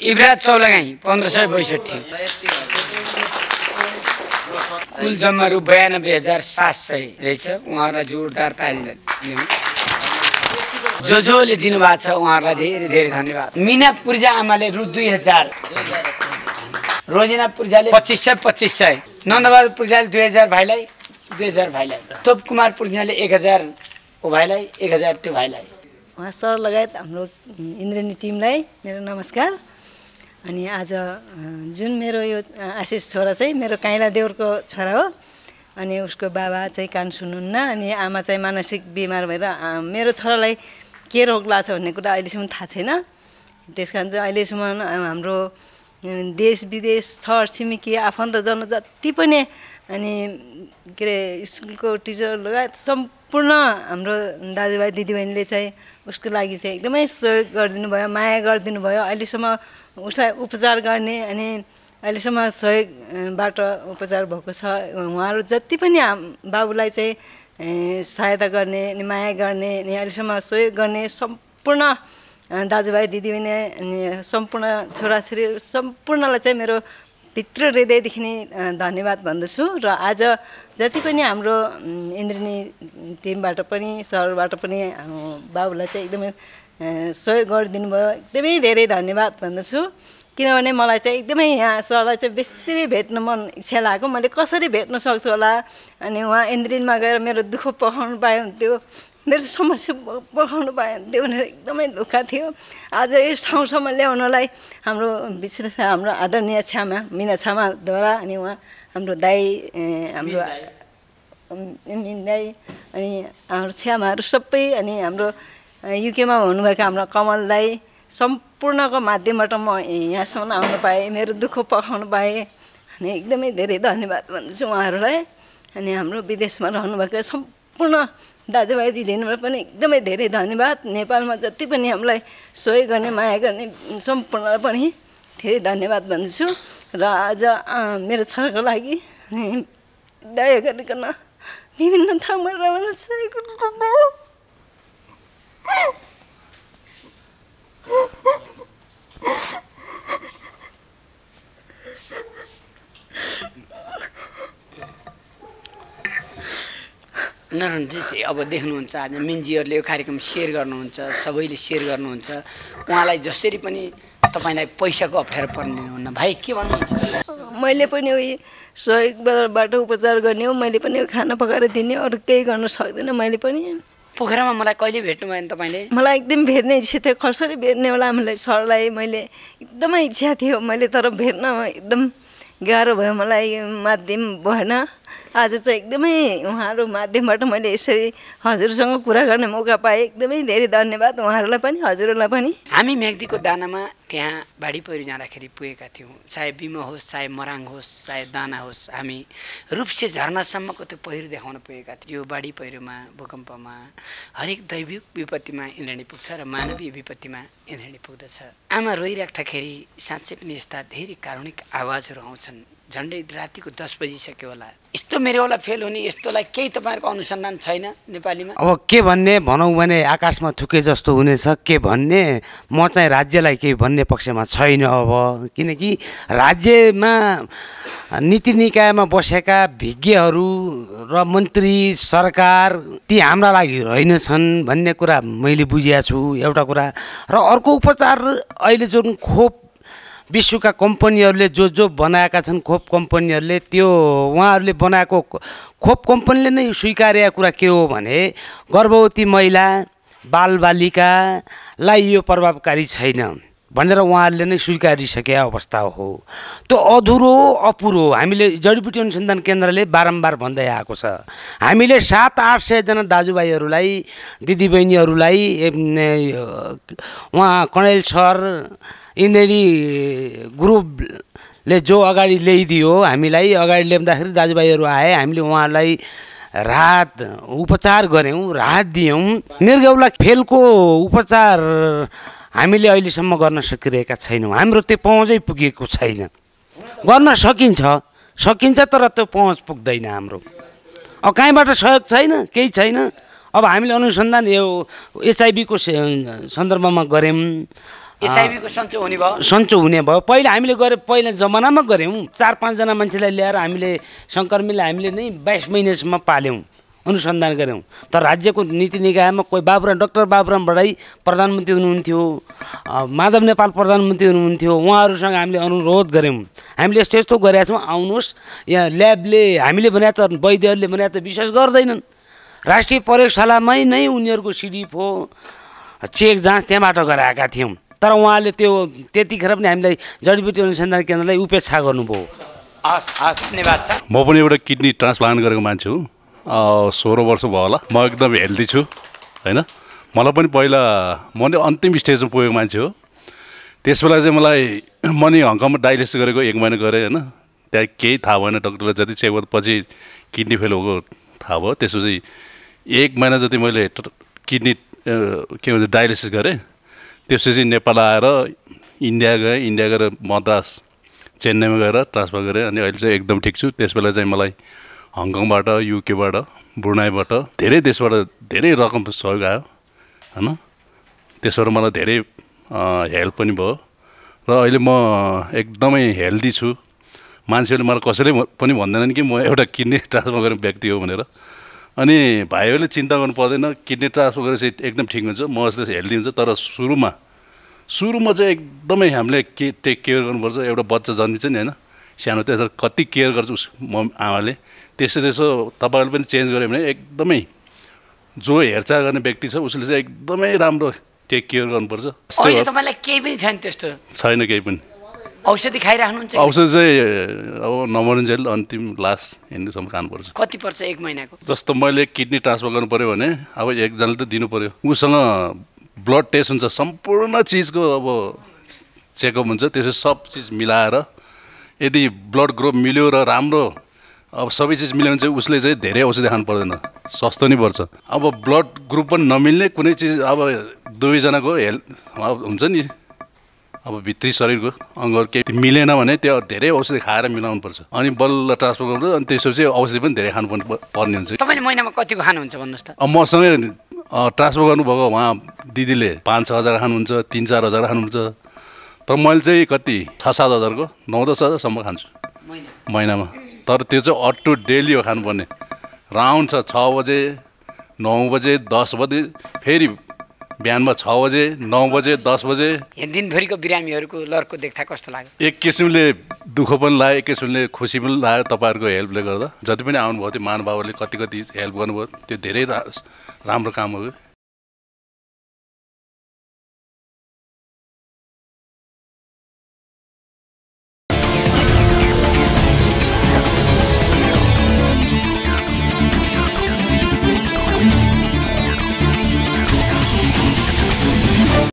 इब्राज चौलगाई 1,562। कुल जम्मा रु 92,700 रहेछ। उहाँहरूलाई जोरदार ताली जसले दिनुभएको छ उहाँहरूलाई धेरै धेरै धन्यवाद। मिना पूर्जा आमाले रु 2,000। रोजिना पूर्जाले 2,500। नन्दबहादुर पूर्जाले 2,000 भाइलाई 2,000 भाइलाई। तोप कुमार पूर्जाले 1,000 ओ भाइलाई 1,000 त्यो भाइलाई। उहाँ सर लगायत हाम्रो इन्द्रेणी टिमलाई मेरो नमस्कार। अनि आज जुन मेरो यो आशिष छोरा चाहिँ मेरो काइला देउरको छोरा हो। अनि उसको बाबा चाहिँ कान सुन्नुहुन्न अनि आमा चाहिँ मानसिक बिमार भएर मेरो छोरालाई के रोग लाग्छ भन्ने कुरा अहिलेसम्म थाहा छैन। त्यस कारण चाहिँ अहिलेसम्म हाम्रो देश विदेश छर छिमेकी आफन्तजन जति पनि अनि के अरे स्कुलको टिचर लगायत सम्पूर्ण हाम्रो दाजुभाइ दिदीबहिनीले चाहिँ उसको लागि चाहिँ एकदमै सहयोग गरिदिनु भयो, माया गरिदिनु भयो। अहिलेसम्म उसलाई उपचार गर्ने अनि अहिलेसम्म सहयोगबाट उपचार भएको छ। उहाँहरू जति पनि बाबुलाई चाहिँ सहायता गर्ने अनि माया गर्ने अनि अहिलेसम्म सहयोग गर्ने सम्पूर्ण दाजुभाइ दिदीबहिनी अनि सम्पूर्ण छोराछोरीहरू सम्पूर्णलाई चाहिँ मेरो भित्र हृदयदेखि नै धन्यवाद भन्दछु। र आज जति पनि हाम्रो इन्द्रेणी टिमबाट पनि सरबाट पनि बाबुलाई चाहिँ एकदमै सहयोग गरिदिनु भयो, एकदमै धेरै धन्यवाद भन्दछु। किनभने मलाई चाहिँ एकदमै यहाँ सरलाई चाहिँ बेसी भेट्न मन इच्छा लाग्यो। मैले कसरी भेट्न सक्छु होला, अनि उहाँ इन्द्रेणीमा गएर मेरो दुःख पखाउनु पाए हुन्थ्यो, मेरो समस्या पखाउनु पाए हुन्थ्यो भनेर एकदमै दुःख थियो। आज यस ठाउँसम्म ल्याउनलाई हाम्रो विशेष हाम्रो आदरणीय छ्यामा मिना छ्यामाद्वारा अनि उहाँ हाम्रो दाई हाम्रो मिन दाई अनि हाम्रो छ्यामाहरू सबै अनि हाम्रो युकेमा हुनुभएका हाम्रो कमल दाई सम्पूर्णको माध्यमबाट म यहाँसम्म आउनु पाएँ, मेरो दुःख पखाउनु पाएँ अनि एकदमै धेरै धन्यवाद भन्छु उहाँहरूलाई। अनि हाम्रो विदेशमा रहनुभएका सम्पूर्ण दाजुभाइ दिदीबहिनीलाई पनि एकदमै धेरै धन्यवाद। नेपालमा जति पनि हामीलाई सहयोग गर्ने माया गर्ने सम्पूर्णलाई पनि धेरै धन्यवाद भन्छु। र आज मेरो छोराको लागि दया गरिकन विभिन्न ठाउँबाट मलाई सहयोग नारायणजी चाहिँ अब देख्नुहुन्छ आज मिन्जीहरूले यो कार्यक्रम सेयर गर्नुहुन्छ, सबैले सेयर गर्नुहुन्छ। उहाँलाई जसरी पनि तपाईँलाई पैसाको अप्ठ्यारो पर्ने हुन्न। भाइ के भन्नुहुन्छ? मैले पनि उही सहयोगबाट उपचार गर्ने हो, मैले पनि खाना पकाएर दिने, अरू केही गर्न सक्दिनँ। मैले पनि पोखरामा मलाई कहिले भेट्नु भयो नि तपाईँले? मलाई एकदम भेट्ने इच्छा थियो, कसरी भेट्ने होला हामीलाई सरलाई मैले एकदमै इच्छा थियो मैले, तर भेट्न एकदम गाह्रो भयो मलाई, माध्यम भएन। आज चाहिँ एकदमै उहाँहरू माध्यमबाट मैले यसरी हजुरसँग कुरा गर्ने मौका पाएँ, एकदमै धेरै धन्यवाद उहाँहरूलाई पनि हजुरहरूलाई पनि। हामी म्याग्दीको दानामा त्यहाँ बाढी पहिरो जाँदाखेरि पुगेका थियौँ, चाहे बिमो होस्, चाहे मराङ होस्, चाहे दाना होस्, हामी रूपसे झरनासम्मको त्यो पहिरो देखाउन पुगेका थियौँ। यो बाढी पहिरोमा, भूकम्पमा, हरेक दैविक विपत्तिमा इन्द्रेणी पुग्छ र मानवीय विपत्तिमा इन्द्रेणी पुग्दछ। आमा रोइराख्दाखेरि साँच्चै पनि यस्ता धेरै कारुणिक आवाजहरू आउँछन्। झन्डै रातिको 10 बजिसक्यो होला। यस्तो मेरो होला फेल हुने यस्तोलाई केही तपाईँहरूको अनुसन्धान छैन नेपालीमा? अब के भन्ने भनौँ भने आकाशमा थुके जस्तो हुनेछ। के भन्ने, म चाहिँ राज्यलाई केही भन्ने पक्षमा छैन अब, किनकि राज्यमा नीति निकायमा बसेका विज्ञहरू र मन्त्री सरकार ती हाम्रा लागि रहेनछन् भन्ने कुरा मैले बुझेको छु एउटा कुरा। र अर्को उपचार अहिले जुन खोप विश्वका कम्पनीहरूले जो बनाएका छन्, खोप कम्पनीहरूले त्यो उहाँहरूले बनाएको खोप कम्पनीले नै स्वीकारेको कुरा के हो भने गर्भवती महिला बालबालिकालाई यो प्रभावकारी छैन भनेर उहाँहरूले नै स्वीकारिसके अवस्था हो। त्यो अधुरो अपुरो हामीले जडीबुटी अनुसन्धान केन्द्रले बारम्बार भन्दै आएको छ। हामीले 700-800 जना दाजुभाइहरूलाई दिदीबहिनीहरूलाई उहाँ कणेल सर इन्द्रेणी ग्रुपले जो अगाडि ल्याइदियो, हामीलाई अगाडि ल्याउँदाखेरि दाजुभाइहरू आए, हामीले उहाँलाई राहत उपचार गऱ्यौँ, राहत दियौँ। निर्गौला फेलको उपचार हामीले अहिलेसम्म गर्न सकिरहेका छैनौँ। हाम्रो त्यो पहुँचै पुगेको छैन। गर्न सकिन्छ तर त्यो पहुँच पुग्दैन हाम्रो। अब कहीँबाट सहयोग छैन, केही छैन। अब हामीले अनुसन्धान यो एचआइभीको सन्दर्भमा गऱ्यौँ। एचआइभीको सन्चो हुने भयो। पहिला हामीले गरे, पहिला जमानामा गऱ्यौँ। 4-5 जना मान्छेलाई ल्याएर हामीले सङ्कर्मीलाई हामीले नै 22 महिनासम्म पाल्यौँ, अनुसन्धान गऱ्यौँ। तर राज्यको नीति निकायमा कोही बाबुराम, डाक्टर बाबुराम भट्टराई प्रधानमन्त्री हुनुहुन्थ्यो, माधव नेपाल प्रधानमन्त्री हुनुहुन्थ्यो, उहाँहरूसँग हामीले अनुरोध गऱ्यौँ, हामीले यस्तो यस्तो गरेका छौँ, आउनुहोस्। यहाँ ल्याबले हामीले भने त वैद्यहरूले भने त विश्वास गर्दैनन्। राष्ट्रिय प्रयोगशालामै नै उनीहरूको सिडिपो चेक जाँच त्यहाँबाट गराएका थियौँ। तर उहाँले त्यो त्यतिखेर पनि हामीलाई जडीबुटी अनुसन्धान केन्द्रलाई उपेक्षा गर्नुभयो। धन्यवाद छ। म पनि एउटा किडनी ट्रान्सप्लान्ट गरेको मान्छे हुँ। 16 वर्ष भयो होला। म एकदम हेल्दी छु होइन। मलाई पनि पहिला म अन्तिम स्टेजमा पुगेको मान्छे हो। त्यसबेला चाहिँ मलाई म नि हङकङमा डायलिसिस गरेको 1 महिना गरेँ होइन। त्यहाँ केही थाहा भएन, डक्टरले जति चेक गर्दा पछि किडनी फेल भएको थाहा भयो। त्यसपछि 1 महिना जति मैले किडनी के भन्छ डायलिसिस गरेँ। त्यसपछि नेपाल आएर इन्डिया गएर मद्रास चेन्नईमा गएर ट्रान्सफर गरेँ। अनि अहिले चाहिँ एकदम ठिक छु। त्यसबेला चाहिँ मलाई हङकङबाट, युकेबाट, ब्रुनाईबाट, धेरै देशबाट धेरै रकम सहयोग आयो होइन। त्यसबाट मलाई धेरै हेल्प पनि भयो र अहिले म एकदमै हेल्दी छु। मान्छेहरूले मलाई कसैले पनि भन्दैनन् कि म एउटा किडनी ट्रान्सफर गर्ने व्यक्ति हो भनेर। अनि भाइहरूले चिन्ता गर्नु पर्दैन, किडनी ट्रान्सफर गरेपछि एकदम ठिक हुन्छ, म जस्तो हेल्दी हुन्छ। तर सुरुमा चाहिँ एकदमै हामीले टेक केयर गर्नुपर्छ। एउटा बच्चा जन्मिन्छ नि होइन, सानो त्यसलाई कति केयर गर्छ आमाले, त्यसो तपाईँहरूले पनि चेन्ज गऱ्यो भने एकदमै जो हेरचाह गर्ने व्यक्ति छ उसले चाहिँ एकदमै राम्रो टेक केयर गर्नुपर्छ। अहिले तपाईँलाई केही पनि छैन? त्यस्तो छैन केही पनि। औषधि खाइराख्नुहुन्छ? औषधि चाहिँ अब नमरुन्जेल अन्तिम लास्ट हिँड्नुसम्म खानुपर्छ। कति पर्छ 1 महिनाको? जस्तो मैले किडनी ट्रान्सफर गर्नु पऱ्यो भने अब एकजनाले त दिनु पऱ्यो। उसँग ब्लड टेस्ट हुन्छ, सम्पूर्ण चिजको अब चेकअप हुन्छ। त्यसो सब चिज मिलाएर यदि ब्लड ग्रुप मिल्यो र राम्रो अब सबै चिज मिल्यो भने चाहिँ उसले चाहिँ धेरै औषधि खानु पर्दैन, सस्तो नै पर्छ। अब ब्लड ग्रुप पनि नमिल्ने कुनै चिज अब दुवैजनाको हेल्थ अब हुन्छ नि, अब भित्री शरीरको अङ्गहरू केही मिलेन भने त्यो धेरै औषधि खाएर मिलाउनुपर्छ। अनि बल्ल ट्रान्सफर गर्नु, अनि त्यसपछि औषधि पनि धेरै खानु पर्ने हुन्छ। तपाईँले महिनामा कतिको खानुहुन्छ भन्नुहोस् त? अब मसँगै ट्रान्सफर गर्नुभएको उहाँ दिदीले 5-6 हजार खानुहुन्छ, 3-4 हजार खानुहुन्छ। तर मैले चाहिँ कति 6-7 हजारको 9-10 हजारसम्म खान्छु महिनामा। तर त्यो चाहिँ अप टु डेली हो खानुपर्ने। राउन्ड छ 6 बजे, 9 बजे, 10 बजे, फेरि बिहानमा 6 बजे, 9 बजे, 10 बजे। यहाँ दिनभरिको बिरामीहरूको लर्को देख्दा कस्तो लाग्यो? एक किसिमले दुःख पनि लाग्यो, एक किसिमले खुसी पनि लाग्यो। तपाईँहरूको हेल्पले गर्दा जति पनि आउनुभयो त्यो महानुभावहरूले कति हेल्प गर्नुभयो, त्यो धेरै राम्रो काम हो।